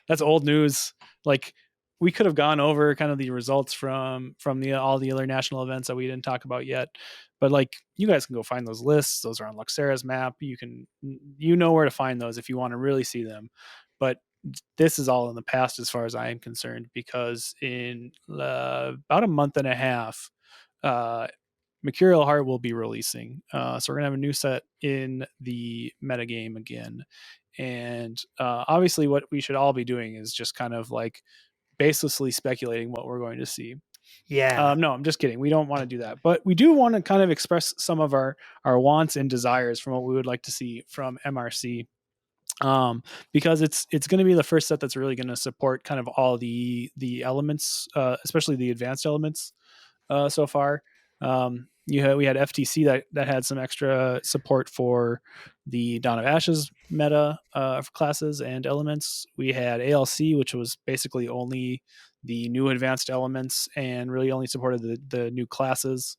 That's old news. Like we could have gone over kind of the results from all the other national events that we didn't talk about yet, but like you guys can go find those lists. Those are on Luxera's map. You know where to find those if you want to really see them. But this is all in the past as far as I am concerned, because in about a month and a half, Mercurial Heart will be releasing. So we're gonna have a new set in the metagame again, and obviously, what we should all be doing is just kind of like baselessly speculating what we're going to see. Yeah. No, I'm just kidding. We don't want to do that, but we do want to kind of express some of our wants and desires from what we would like to see from MRC. Because it's going to be the first set that's really going to support kind of all the elements, especially the advanced elements so far. We had FTC that had some extra support for the Dawn of Ashes meta classes and elements. We had ALC, which was basically only the new advanced elements and really only supported the new classes.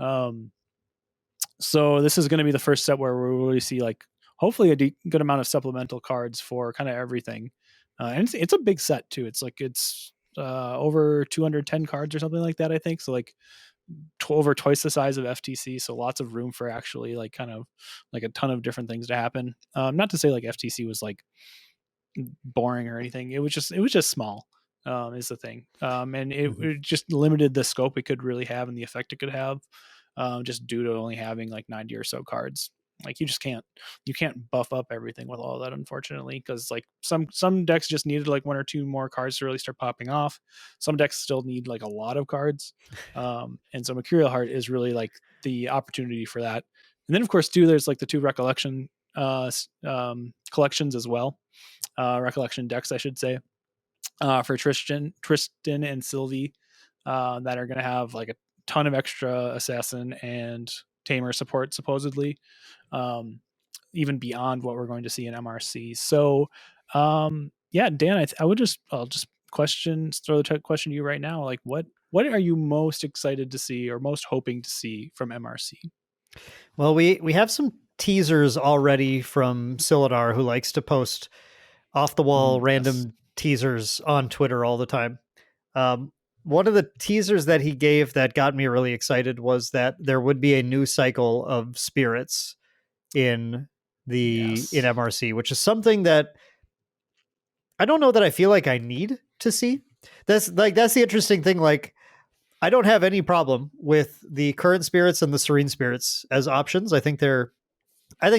So this is going to be the first set where we'll really see like hopefully a good amount of supplemental cards for kind of everything. And it's a big set too. It's over 210 cards or something like that, I think. So like over twice the size of FTC, so lots of room for actually like kind of like a ton of different things to happen. Not to say like FTC was like boring or anything. It was just small, is the thing. And it just limited the scope it could really have and the effect it could have, just due to only having like 90 or so cards. Like you can't buff up everything with all that, unfortunately, because like some decks just needed like 1 or 2 more cards to really start popping off. Some decks still need like a lot of cards, and so Mercurial Heart is really like the opportunity for that. And then of course too, there's like the 2 Recollection collections as well, Recollection decks, I should say, for Tristan and Sylvie, that are going to have like a ton of extra assassin and tamer support supposedly, even beyond what we're going to see in MRC. So yeah, Dan, I'll just throw the question to you right now. Like what are you most excited to see or most hoping to see from MRC? Well, we have some teasers already from Silidar, who likes to post off the wall random teasers on Twitter all the time. One of the teasers that he gave that got me really excited was that there would be a new cycle of spirits in MRC, which is something that I don't know that I feel like I need to see. That's the interesting thing. Like, I don't have any problem with the current spirits and the serene spirits as options. I think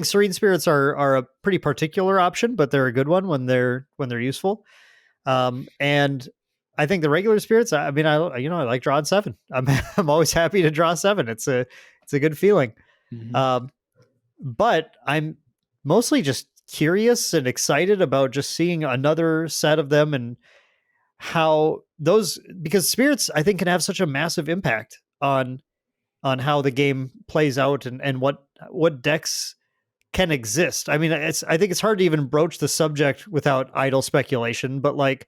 serene spirits are a pretty particular option, but they're a good one when they're useful. And I think the regular spirits, I mean, I like drawing 7. I'm always happy to draw 7. It's a good feeling. Mm-hmm. But I'm mostly just curious and excited about just seeing another set of them and how those, because spirits I think can have such a massive impact on how the game plays out and what decks can exist. I mean, I think it's hard to even broach the subject without idle speculation, but like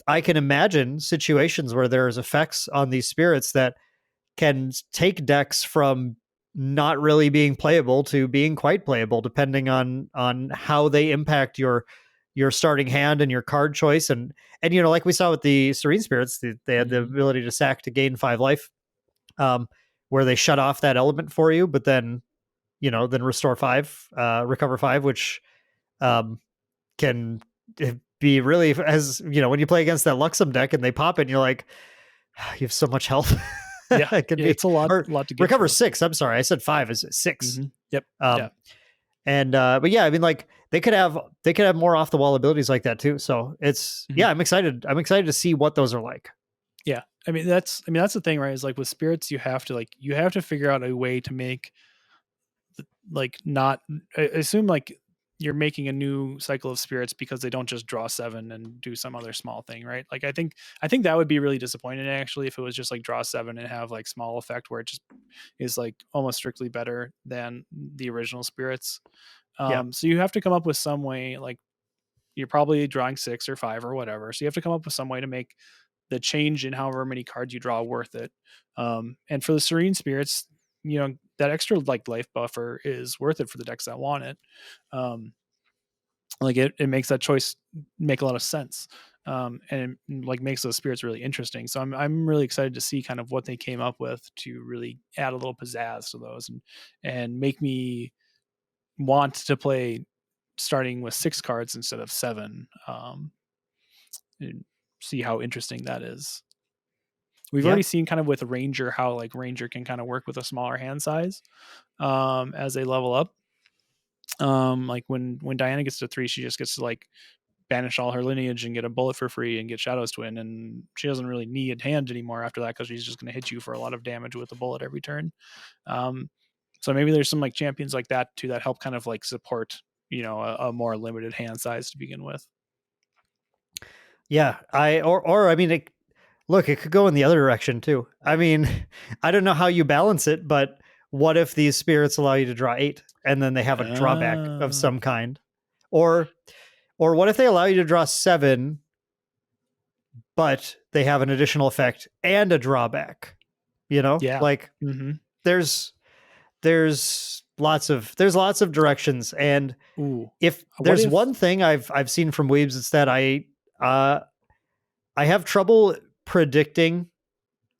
I can imagine situations where there's effects on these spirits that can take decks from not really being playable to being quite playable, depending on how they impact your starting hand and your card choice. And like we saw with the Serene Spirits, they had the ability to sack to gain 5 life, where they shut off that element for you, but then then restore 5, recover 5, which can be really, as when you play against that Luxem deck and they pop it, and you're like, you have so much health. Yeah, it can be it's a lot to get recover through. 6. I'm sorry, I said 5 is 6. Yep. Yeah. And but yeah, I mean, like they could have more off the wall abilities like that too. So it's I'm excited to see what those are like. Yeah. I mean that's the thing, right? Is like with spirits, you have to figure out a way to make not I assume like you're making a new cycle of spirits because they don't just draw 7 and do some other small thing, right? Like I think that would be really disappointing actually if it was just like draw 7 and have like small effect where it just is like almost strictly better than the original spirits. So you have to come up with some way, like you're probably drawing 6 or 5 or whatever. So you have to come up with some way to make the change in however many cards you draw worth it. And for the Serene Spirits, that extra like life buffer is worth it for the decks that want it. Like it makes that choice make a lot of sense. And it, like makes those spirits really interesting. So I'm really excited to see kind of what they came up with to really add a little pizzazz to those and make me want to play starting with 6 cards instead of 7. And see how interesting that is. We've already seen kind of with Ranger how like Ranger can kind of work with a smaller hand size as they level up. Like when Diana gets to 3, she just gets to like banish all her lineage and get a bullet for free and get Shadow's Twin, and she doesn't really need hand anymore after that because she's just going to hit you for a lot of damage with a bullet every turn. So maybe there's some like champions like that too that help kind of like support a more limited hand size to begin with. Yeah, I mean, it could go in the other direction too. I mean, I don't know how you balance it, but what if these spirits allow you to draw 8 and then they have a drawback of some kind? Or what if they allow you to draw 7, but they have an additional effect and a drawback? Like there's lots of directions, and if there's one thing I've seen from Weebs, it's that I have trouble predicting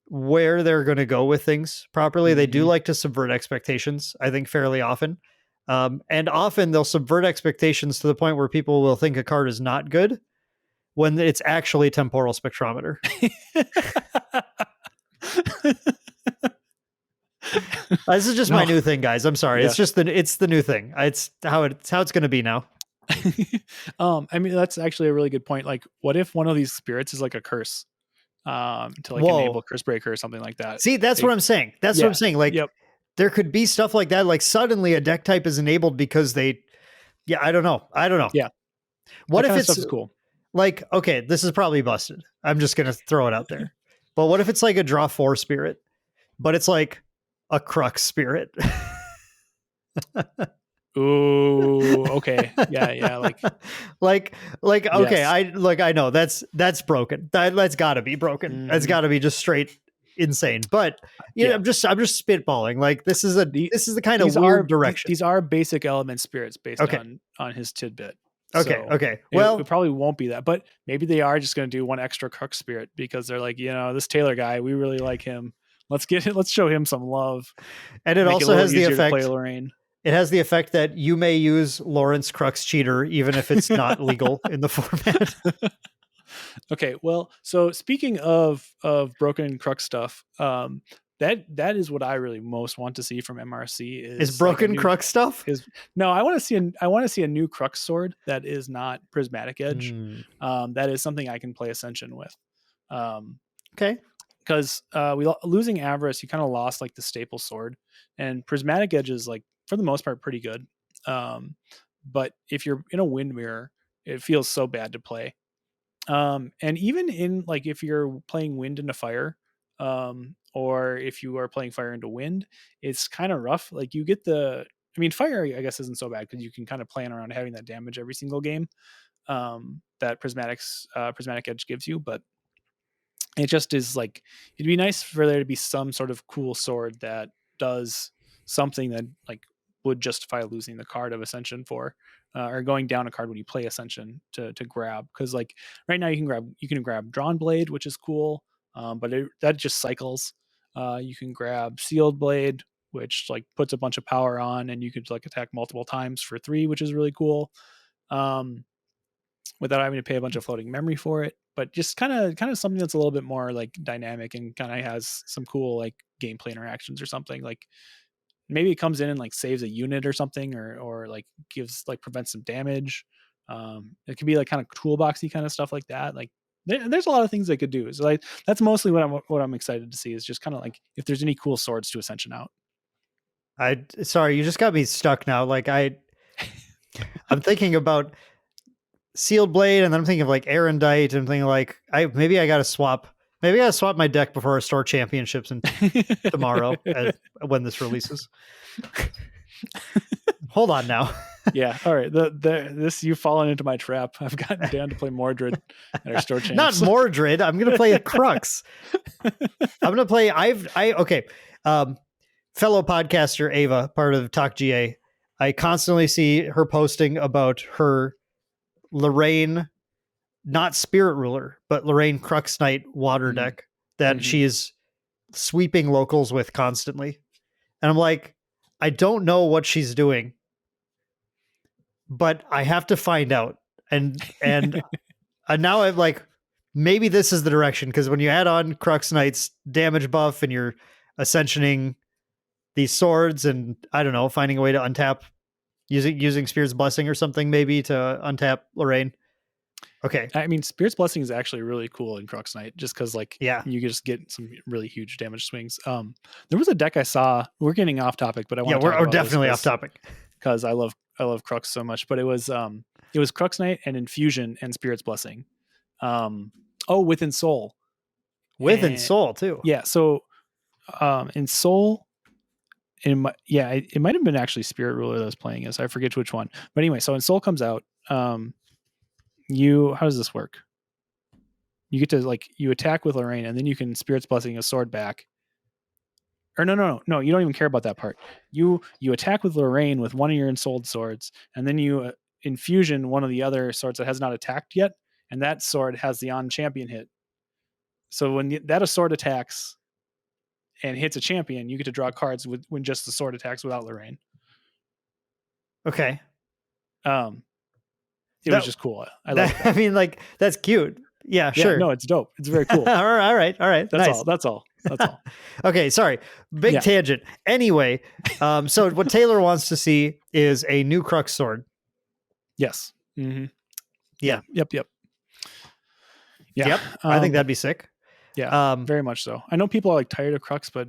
where they're going to go with things properly. They do like to subvert expectations, I think, fairly often. And often they'll subvert expectations to the point where people will think a card is not good when it's actually temporal spectrometer. This is just my new thing, guys. I'm sorry. Yeah. It's the new thing. It's how it's going to be now. I mean, that's actually a really good point. Like, what if one of these spirits is like a curse to like enable Curse Breaker or something like that? See, that's what I'm saying. That's what I'm saying. Like, there could be stuff like that. Like, suddenly a deck type is enabled because I don't know. Yeah. What if it's cool? Like, okay, this is probably busted. I'm just going to throw it out there. But what if it's like a draw 4 spirit, but it's like a Crux spirit? Ooh, okay. Yeah. Like, okay. Yes. I know that's broken. That's gotta be broken. That's gotta be just straight insane. But I'm just spitballing. Like this is the kind of weird direction. These are basic element spirits based on his tidbit. Okay. So okay. Well, it probably won't be that, but maybe they are just going to do one extra Crux spirit because they're like, this Taylor guy, we really like him. Let's show him some love. And it also has the effect. It has the effect that you may use Lawrence Crux Cheater even if it's not legal in the format. Okay, well, so speaking of broken Crux stuff, that is what I really most want to see from MRC is broken like Crux stuff. No, I want to see a new Crux sword that is not Prismatic Edge. That is something I can play Ascension with. Okay. Because losing Avarice, you kind of lost like the staple sword, and Prismatic Edge is like for the most part pretty good. But if you're in a Wind Mirror, it feels so bad to play. And even in like if you're playing Wind into Fire, or if you are playing Fire into Wind, it's kind of rough. Like you get the I mean, fire, I guess, isn't so bad because you can kind of plan around having that damage every single game that Prismatic Edge gives you. But it just is like, it'd be nice for there to be some sort of cool sword that does something that like would justify losing the card of Ascension for, or going down a card when you play Ascension to grab. Because like right now you can grab Drawn Blade, which is cool, but that just cycles. You can grab Sealed Blade, which like puts a bunch of power on, and you could like attack multiple times for 3, which is really cool. Without having to pay a bunch of floating memory for it, but just kind of something that's a little bit more like dynamic and kind of has some cool like gameplay interactions or something. Like maybe it comes in and like saves a unit or something, or like gives like prevents some damage. It could be like kind of toolboxy kind of stuff like that. Like there's a lot of things they could do. So like that's mostly what I'm excited to see is just kind of like if there's any cool swords to Ascension out. Sorry, you just got me stuck now. Like I'm thinking about Sealed Blade, and then I'm thinking of like Erendite, and I'm thinking like maybe I gotta swap my deck before our store championships and tomorrow when this releases. Hold on now. Yeah, all right. This you've fallen into my trap. I've gotten Dan to play Mordred at our store champs. Not Mordred. I'm gonna play a Crux. I'm gonna play. Okay. Fellow podcaster Ava, part of Talk GA. I constantly see her posting about her Lorraine, not Spirit Ruler, but Lorraine Crux Knight water deck that she is sweeping locals with constantly. And I'm like, I don't know what she's doing, but I have to find out. And now I'm like, maybe this is the direction, because when you add on Crux Knight's damage buff and you're ascensioning these swords, and I don't know, finding a way to untap using Spirit's Blessing or something, maybe to untap Lorraine. Okay. I mean, Spirit's Blessing is actually really cool in Crux Knight, just because like you just get some really huge damage swings. There was a deck I saw. We're getting off topic, but I want to talk about definitely off topic because I love Crux so much. But it was Crux Knight and Infusion and Spirit's Blessing. Within Soul. Within Soul too. Yeah. So in Soul. It might have been actually Spirit Ruler that was playing as. I forget which one. But anyway, so when Soul comes out, how does this work? You get to you attack with Lorraine, and then you can Spirit's Blessing a sword back. Or no, you don't even care about that part. You attack with Lorraine with one of your ensouled swords, and then you infusion one of the other swords that has not attacked yet, and that sword has the on champion hit. So when that sword attacks and hits a champion, you get to draw cards when just the sword attacks without Lorraine. Okay. It was just cool. I love that. I mean, like, that's cute. Yeah, sure. No, it's dope. It's very cool. all right. That's all. Okay, sorry. Big tangent. Anyway, so what Taylor wants to see is a new Crux sword. Yes. Mm-hmm. Yeah. Yep. Yeah. Yep. I think that'd be sick. Yeah, very much so. I know people are tired of Crux, but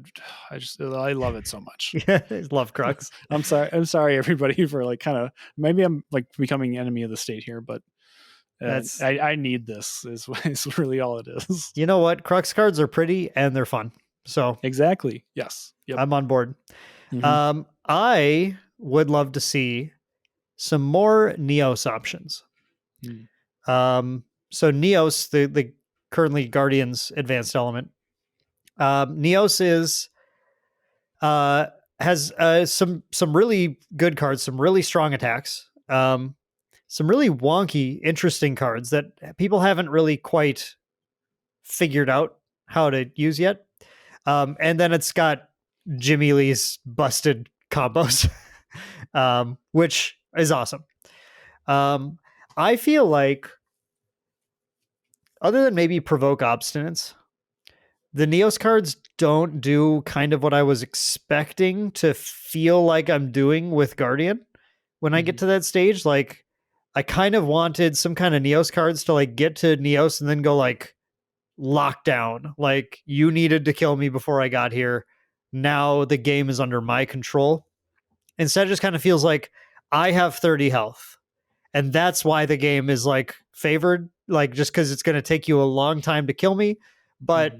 I love it so much. Yeah, I love Crux. I'm sorry everybody for maybe I'm becoming enemy of the state here, but I need this is really all it is. You know what? Crux cards are pretty and they're fun. So exactly. Yes. Yep. I'm on board. Mm-hmm. I would love to see some more Neos options. So Neos, the currently Guardian's advanced element. Neos has some really good cards, some really strong attacks, some really wonky, interesting cards that people haven't really quite figured out how to use yet. And then it's got Jimmy Lee's busted combos, which is awesome. I feel like, other than maybe Provoke Obstinance, the Neos cards don't do kind of what I was expecting to feel like I'm doing with Guardian. When I get to that stage, like, I kind of wanted some kind of Neos cards to get to Neos and then go lockdown. Like, you needed to kill me before I got here. Now the game is under my control. Instead, it just kind of feels like I have 30 health. And that's why the game is favored, just because it's going to take you a long time to kill me. But,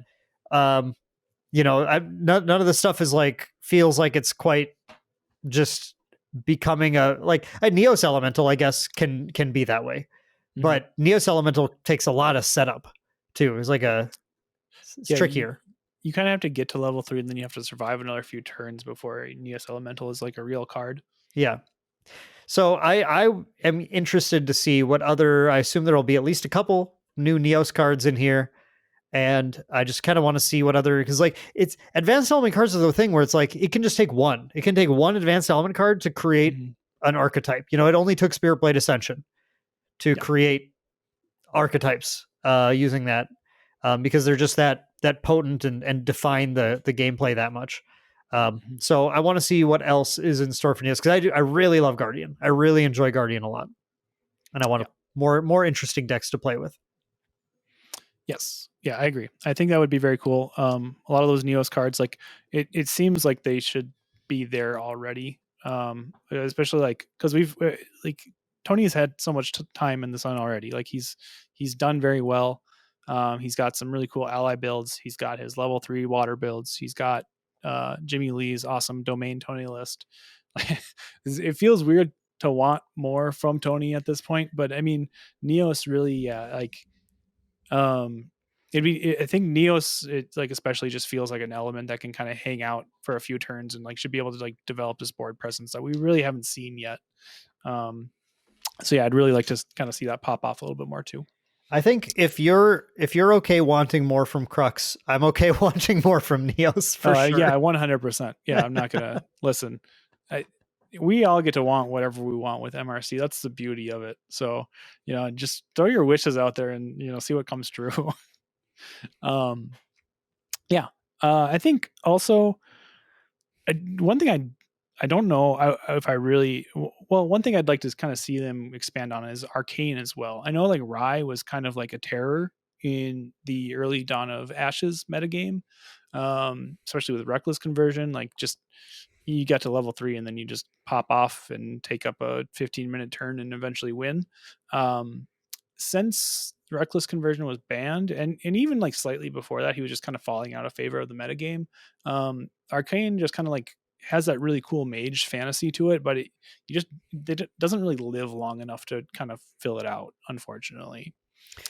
none of the stuff is feels like it's quite just becoming a Neos Elemental, I guess, can be that way. But Neos Elemental takes a lot of setup too. It's like it's trickier. You kind of have to get to level 3 and then you have to survive another few turns before Neos Elemental is like a real card. Yeah. So I am interested to see what other, I assume there'll be at least a couple new Neos cards in here. And I just kind of want to see what other, because like it's advanced element cards are the thing where it's like it can just take one. It can take one advanced element card to create an archetype. You know, it only took Spirit Blade Ascension to create archetypes using that, because they're just that potent and define the gameplay that much. So I want to see what else is in store for Neos, because I really love Guardian. I really enjoy Guardian a lot, and I want more interesting decks to play with. Yes. Yeah, I agree. I think that would be very cool. A lot of those Neos cards, like it seems like they should be there already. Especially like, cause we've like Tony's had so much time in the sun already. Like he's done very well. He's got some really cool ally builds. He's got his level 3 water builds. He's got Jimmy Lee's awesome domain Tony list. It feels weird to want more from Tony at this point, but I mean, Neos really, I think Neos, it like especially just feels like an element that can kind of hang out for a few turns and like should be able to like develop this board presence that we really haven't seen yet. So yeah, I'd really like to kind of see that pop off a little bit more too. I think if you're okay wanting more from Crux, I'm okay wanting more from Neos for sure. Yeah, 100%. Yeah, I'm not gonna listen. We all get to want whatever we want with MRC. That's the beauty of it. So, just throw your wishes out there and, see what comes true. I think also one thing I don't know if I really, well, one thing I'd like to kind of see them expand on is Arcane as well. I know like Rye was kind of like a terror in the early Dawn of Ashes metagame, especially with Reckless Conversion, like just you got to level 3 and then you just pop off and take up a 15-minute turn and eventually win. Since Reckless Conversion was banned, and even like slightly before that, he was just kind of falling out of favor of the metagame. Arcane just kind of like has that really cool mage fantasy to it, but it doesn't really live long enough to kind of fill it out, unfortunately.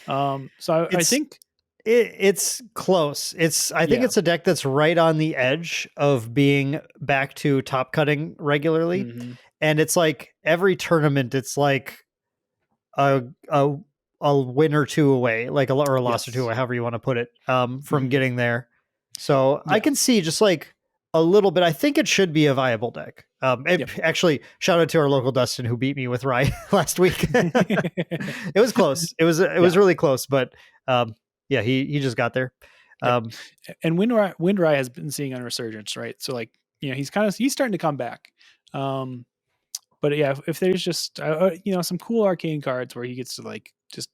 So I think it's close. I think it's a deck that's right on the edge of being back to top cutting regularly. And it's like every tournament, it's like a win or two away, like or a loss or two away, however you want to put it, from getting there. So I can see just like a little bit. I think it should be a viable deck. Actually, shout out to our local Dustin who beat me with Rye last week. It was close. It was really close, but he just got there. And Wind Rye has been seeing a resurgence, right? So like, he's starting to come back. But yeah, if there's just some cool arcane cards where he gets to like just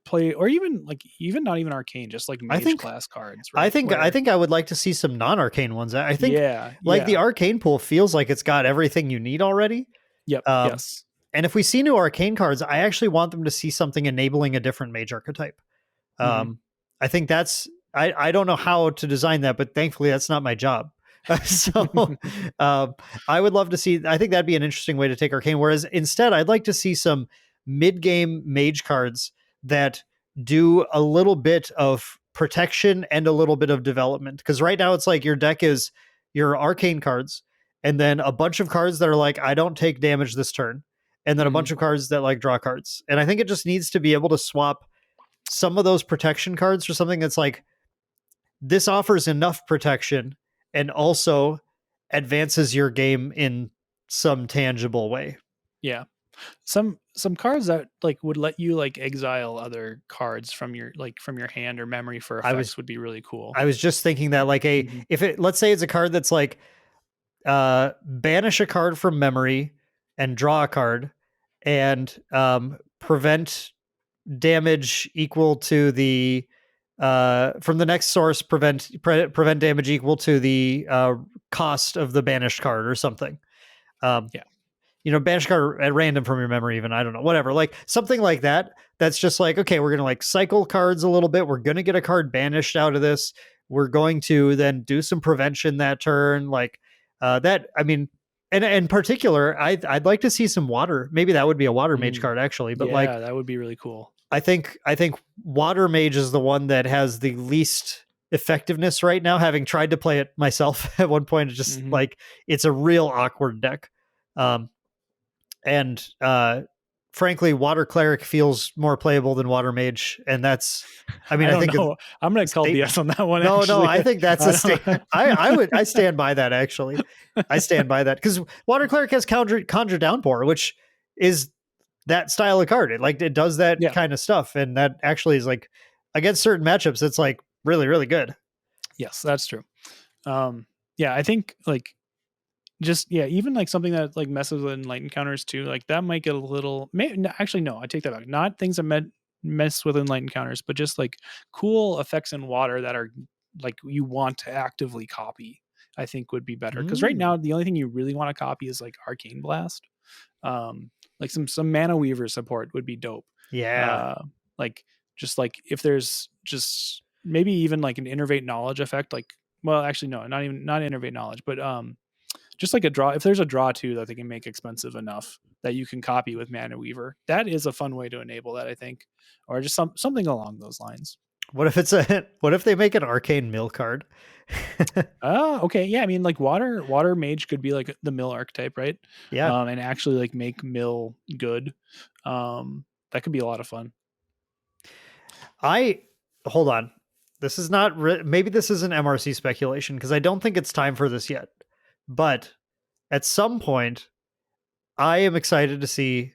play, or even not even arcane, just like mage class cards. Right? I think I would like to see some non-arcane ones. I think the arcane pool feels like it's got everything you need already. Yep. Yes. And if we see new arcane cards, I actually want them to see something enabling a different mage archetype. I think that's I don't know how to design that, but thankfully that's not my job. So I would love to see, I think that'd be an interesting way to take arcane. Whereas instead, I'd like to see some mid-game mage cards that do a little bit of protection and a little bit of development. Because right now it's like your deck is your arcane cards and then a bunch of cards that are like, I don't take damage this turn. And then a bunch of cards that like draw cards. And I think it just needs to be able to swap some of those protection cards for something that's like, this offers enough protection and also advances your game in some tangible way. Yeah. Some cards that like would let you like exile other cards from your hand or memory for effects would be really cool. I was just thinking that like let's say it's a card that's like banish a card from memory and draw a card and prevent damage equal to the from the next source, prevent damage equal to the cost of the banished card or something. Banish card at random from your memory, even, I don't know, whatever, like something like that. That's just like, okay, we're going to like cycle cards a little bit. We're going to get a card banished out of this. We're going to then do some prevention that turn, like that. I mean, And in particular, I'd like to see some water. Maybe that would be a water mage Mm. card actually, but Yeah, like that would be really cool. I think water mage is the one that has the least effectiveness right now. Having tried to play it myself at one point, it's just Mhm. like it's a real awkward deck. And frankly, water cleric feels more playable than water mage, and that's. I mean, I I don't think it's know. I'm gonna call BS on that one. no, Actually, I think that's I a stand. don't- I stand by that actually. I stand by that because water cleric has conjure downpour, which is that style of card. It does that Yeah. kind of stuff, and that actually is like against certain matchups, it's like really really good. Yes, that's true. Yeah, I think like just even like something that like messes with enlightened counters too, like that might get a little. Actually, no, I take that back. Not things that mess with enlightened counters, but just like cool effects in water that are like you want to actively copy. I think would be better because right now the only thing you really want to copy is like Arcane Blast. Like some Mana Weaver support would be dope. Yeah. Like just like if there's just maybe even like an Innervate Knowledge effect, like well actually no, not Innervate Knowledge, but just like a draw. If there's a draw too that they can make expensive enough that you can copy with Mana Weaver, that is a fun way to enable that, I think, or just something along those lines. What if they make an arcane mill card? Oh, okay. Yeah, I mean, like water mage could be like the mill archetype, right? Yeah. And actually like make mill good. That could be a lot of fun. Hold on. This is not maybe this is an MRC speculation because I don't think it's time for this yet. But at some point, I am excited to see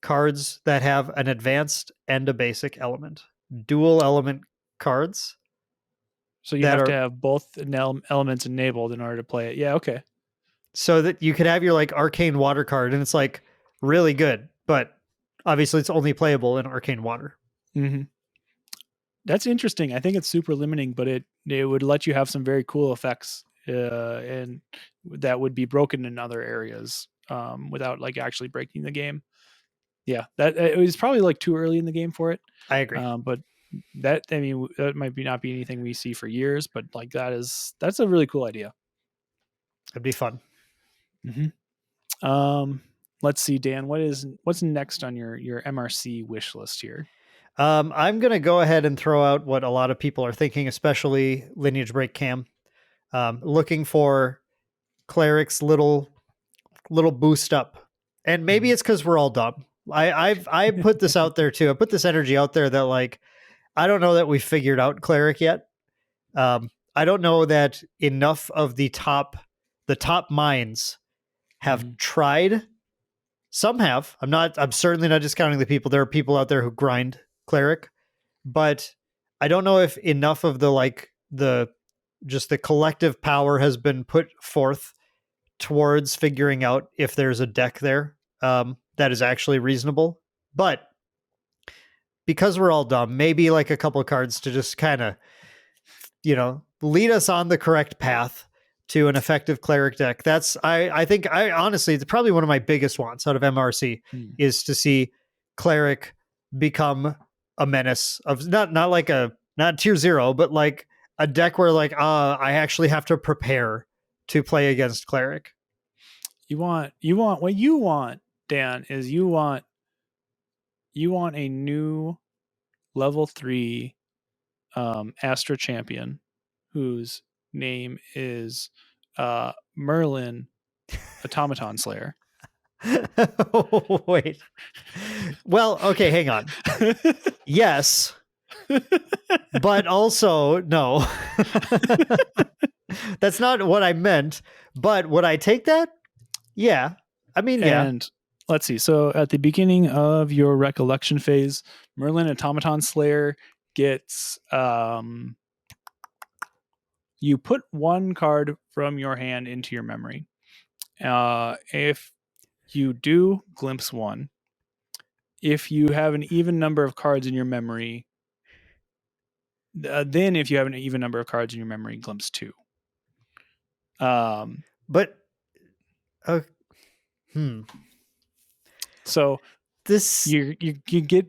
cards that have an advanced and a basic element, dual element cards. So you that have to are have both elements enabled in order to play it. Yeah, okay. so that you could have your like arcane water card and it's like really good, but obviously it's only playable in arcane water. Mm-hmm. That's interesting. I think it's super limiting, but it would let you have some very cool effects, and that would be broken in other areas without like actually breaking the game. Yeah, that it was probably like too early in the game for it. I agree. But that that might not be anything we see for years, but like that's a really cool idea. It'd be fun. Mm-hmm. Let's see, Dan. What's next on your MRC wish list here? I'm gonna go ahead and throw out what a lot of people are thinking, especially Lineage Break Cam. Looking for clerics little boost up, and maybe it's because we're all dumb. I put this out there too. I put this energy out there that like I don't know that we figured out cleric yet. I don't know that enough of the top minds have tried. Some have. I'm certainly not discounting the people. There are people out there who grind cleric, but I don't know if enough of the collective power has been put forth towards figuring out if there's a deck there that is actually reasonable. But because we're all dumb, maybe like a couple of cards to just kind of, lead us on the correct path to an effective cleric deck. I think honestly, it's probably one of my biggest wants out of MRC is to see cleric become a menace of not tier 0, but like a deck where like, I actually have to prepare to play against cleric. You want what you want, Dan, is you want a new level 3 Astra champion whose name is Merlin Automaton Slayer. Oh, wait. Well, okay, hang on. Yes. But also, no. That's not what I meant. But would I take that? Yeah. I mean, and let's see. So at the beginning of your recollection phase, Merlin Automaton Slayer gets you put one card from your hand into your memory. If you do, glimpse 1. If you have an even number of cards in your memory, then if you have an even number of cards in your memory, glimpse 2. But so this you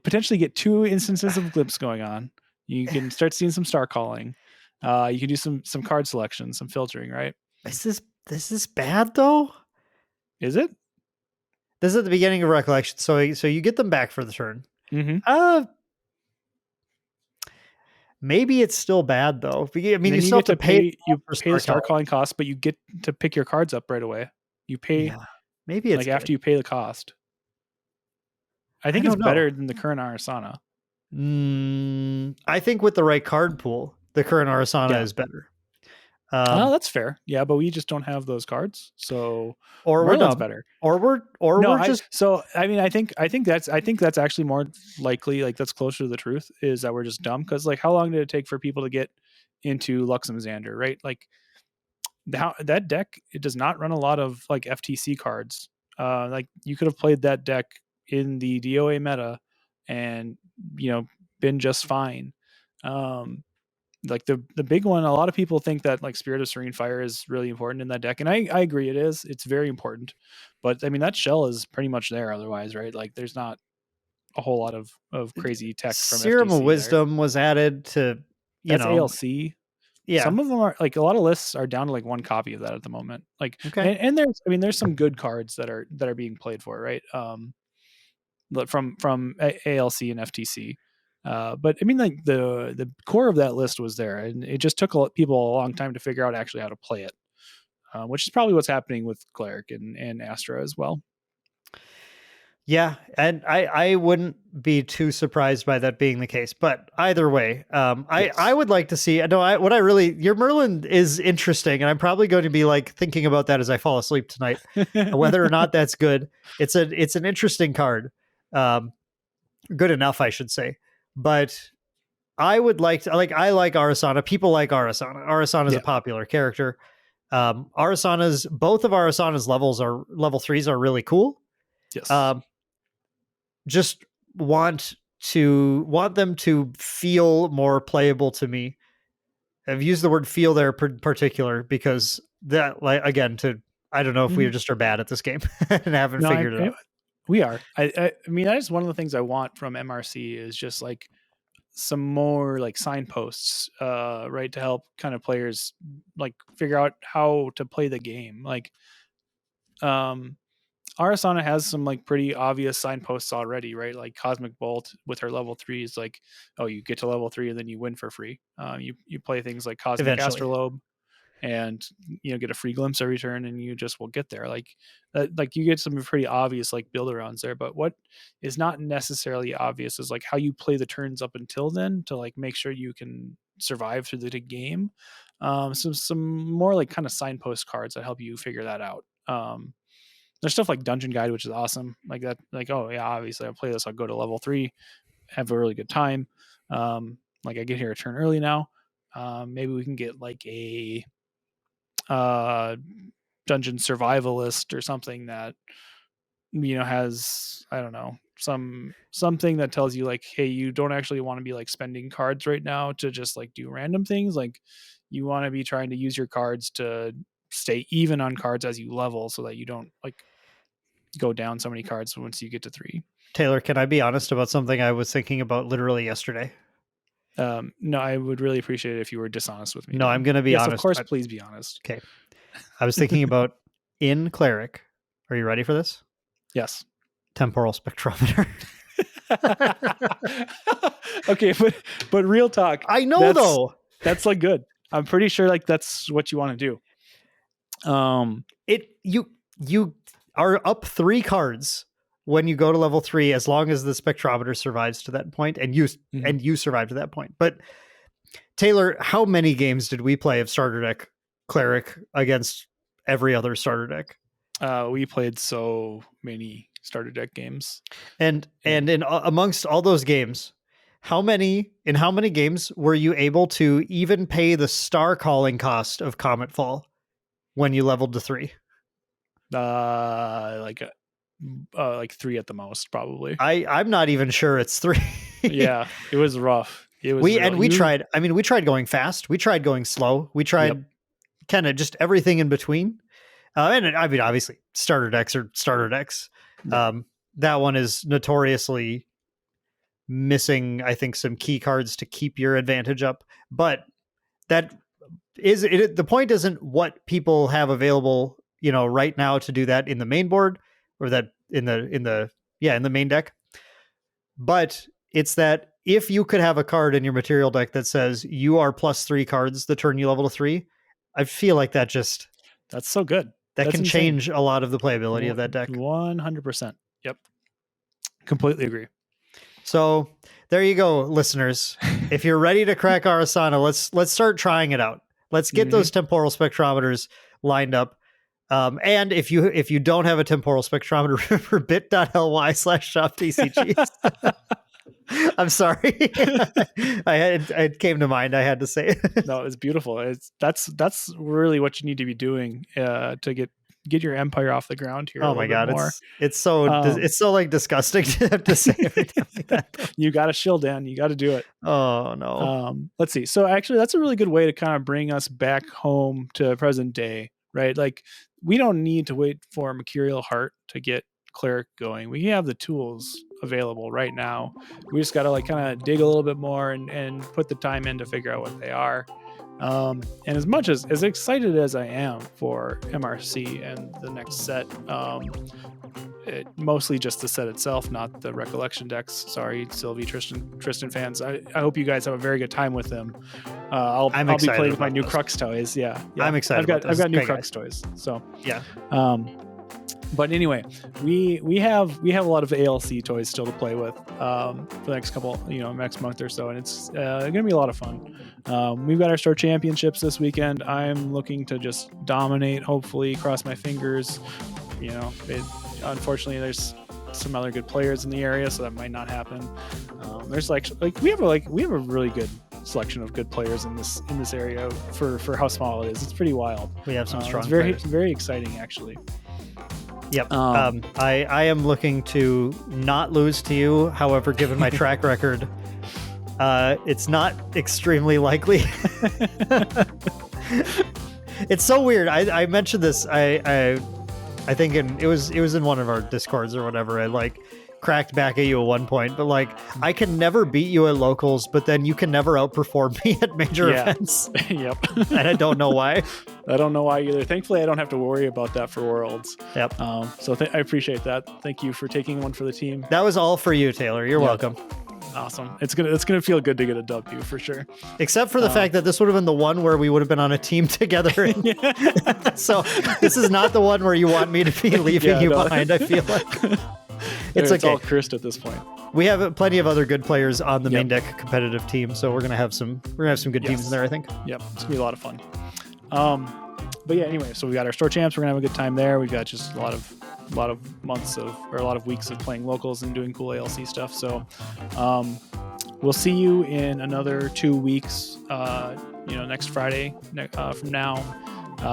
potentially get 2 instances of glimpse going on. You can start seeing some star calling. You can do some card selection, some filtering, right? Is this bad though? Is it? This is at the beginning of Recollection, so you get them back for the turn. Mm-hmm. Maybe it's still bad though. I mean, And then you you still get have to pay. you For pay the star calling. calling cost, but you get to pick your cards up right away. You pay Yeah, maybe it's like after good. you pay the cost. I think it's don't know. better than the current Arasana. I think with the right card pool, the current Arasana is better. Oh, that's fair. Yeah, but we just don't have those cards, so or we're Merlin's dumb, better. or we're just. So I mean, I think that's actually more likely. Like that's closer to the truth is that we're just dumb because like how long did it take for people to get into Luxemzander, right? Like that deck, it does not run a lot of like FTC cards. Like you could have played that deck in the DOA meta, and been just fine. Like the big one, a lot of people think that like Spirit of Serene Fire is really important in that deck, and I agree it is. It's very important, but I mean that shell is pretty much there otherwise, right? Like there's not a whole lot of crazy tech from Serum of FTC Wisdom was added to that's ALC. Yeah. Some of them are like a lot of lists are down to like one copy of that at the moment. Like Okay. and there's some good cards that are being played for, right? From ALC and FTC. But I mean, like the core of that list was there, and it just took people a long time to figure out actually how to play it, which is probably what's happening with Cleric and Astra as well. Yeah, and I wouldn't be too surprised by that being the case. But either way, I would like to see. Your Merlin is interesting, and I'm probably going to be like thinking about that as I fall asleep tonight, whether or not that's good. It's an interesting card, good enough, I should say. But I would like to I like Arasana. People like Arasana. Arasana is a popular character. Both of Arasana's level 3s are really cool. Yes. Just want them to feel more playable to me. I've used the word feel there particular because that, like, again, I don't know if we just are bad at this game and haven't figured it out. We are. I mean, that is one of the things I want from MRC is just like some more like signposts, right, to help kind of players like figure out how to play the game. Like, Arasana has some like pretty obvious signposts already, right? Like Cosmic Bolt with her level 3 is like, oh, you get to level 3 and then you win for free. You play things like Cosmic Astrolabe and get a free glimpse every turn, and you just will get there. Like you get some pretty obvious like build arounds there, but what is not necessarily obvious is like how you play the turns up until then to like make sure you can survive through the game. So some more like kind of signpost cards that help you figure that out. There's stuff like Dungeon Guide, which is awesome. Like that, like, oh yeah, obviously I'll play this. I'll go to level 3, have a really good time. Like I get here a turn early now. Maybe we can get like a dungeon survivalist or something that has, I don't know, something that tells you like, hey, you don't actually want to be like spending cards right now to just like do random things. Like you want to be trying to use your cards to stay even on cards as you level so that you don't like go down so many cards once you get to 3. Taylor, can I be honest about something I was thinking about literally yesterday? No, I would really appreciate it if you were dishonest with me. No, I'm going to be honest. Of course, please be honest. Okay. I was thinking about in Cleric. Are you ready for this? Yes. Temporal Spectrometer. Okay, but real talk. I know though. That's like good. I'm pretty sure like that's what you want to do. You are up 3 cards when you go to level 3, as long as the Spectrometer survives to that point, and you survive to that point. But Taylor, how many games did we play of starter deck Cleric against every other starter deck? We played so many starter deck games, and in amongst all those games, how many games were you able to even pay the star calling cost of Comet Fall when you leveled to 3? Like 3 at the most, probably. I'm not even sure it's 3. Yeah, it was rough. We tried. I mean, we tried going fast. We tried going slow. We tried kind of just everything in between. And I mean, obviously, starter decks are starter decks. That one is notoriously missing, I think, some key cards to keep your advantage up. But that is it. The point isn't what people have available right now to do that in the main board, or that in the main deck. But it's that if you could have a card in your material deck that says you are +3 cards the turn you level to 3, I feel like that's so good. That can change a lot of the playability of that deck. 100%. Yep. Completely agree. So there you go, listeners. If you're ready to crack Arasana, let's start trying it out. Let's get those temporal spectrometers lined up. And if you don't have a temporal spectrometer, remember bit.ly/shop TCGs. I'm sorry. It came to mind. I had to say it. No, it's beautiful. That's really what you need to be doing to get your empire off the ground here. Oh my God. It's so like disgusting to have to say everything like that. You got to shill, Dan. You got to do it. Oh no. Let's see. So actually that's a really good way to kind of bring us back home to present day, right? Like we don't need to wait for Mercurial Heart to get Cleric going. We have the tools available right now. We just got to like kind of dig a little bit more and put the time in to figure out what they are. And as much as excited as I am for MRC and the next set, mostly just the set itself, not the Recollection decks. Sorry, Sylvie, Tristan fans. I hope you guys have a very good time with them. I'll be playing with my new Crux toys. Yeah, I'm excited. I've got new Crux toys. So yeah. But anyway, we have a lot of ALC toys still to play with for the next next month or so, and it's going to be a lot of fun. We've got our store championships this weekend. I'm looking to just dominate. Hopefully, cross my fingers. Unfortunately, there's some other good players in the area, so that might not happen. There's we have a really good selection of good players in this area for how small it is. It's pretty wild. We have some strong. It's very players. Very exciting, actually. Yep. I am looking to not lose to you. However, given my track record, it's not extremely likely. It's so weird. I mentioned this. I think it was in one of our Discords or whatever. I cracked back at you at one point, but I can never beat you at locals, but then you can never outperform me at major events. Yep. And I don't know why. I don't know why either. Thankfully, I don't have to worry about that for Worlds. Yep. So I appreciate that. Thank you for taking one for the team. That was all for you, Taylor. You're welcome. Awesome. It's gonna feel good to get a W for sure. Except for the fact that this would have been the one where we would have been on a team together. So this is not the one where you want me to be leaving you behind. I feel like it's okay. All cursed at this point. We have plenty of other good players on the main deck competitive team, so we're gonna have some good teams in there, I think. Yep, it's gonna be a lot of fun. But yeah, anyway, so we got our store champs. We're gonna have a good time there. We've got just a lot of weeks of playing locals and doing cool ALC stuff. So we'll see you in another 2 weeks. Next Friday from now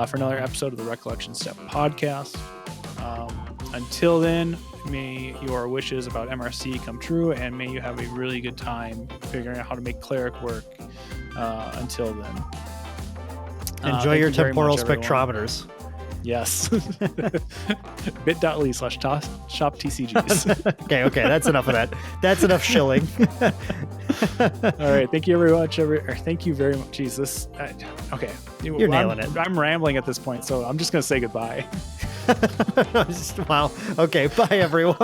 for another episode of the Recollection Step podcast. Until then, may your wishes about MRC come true, and may you have a really good time figuring out how to make Cleric work. Until then, enjoy your temporal spectrometers. Yes. bit.ly/shop TCGs. Okay. That's enough of that. That's enough shilling. All right. Thank you very much. Thank you very much. Jesus. Okay. You're nailing it. I'm rambling at this point, so I'm just going to say goodbye. Wow. Okay. Bye, everyone.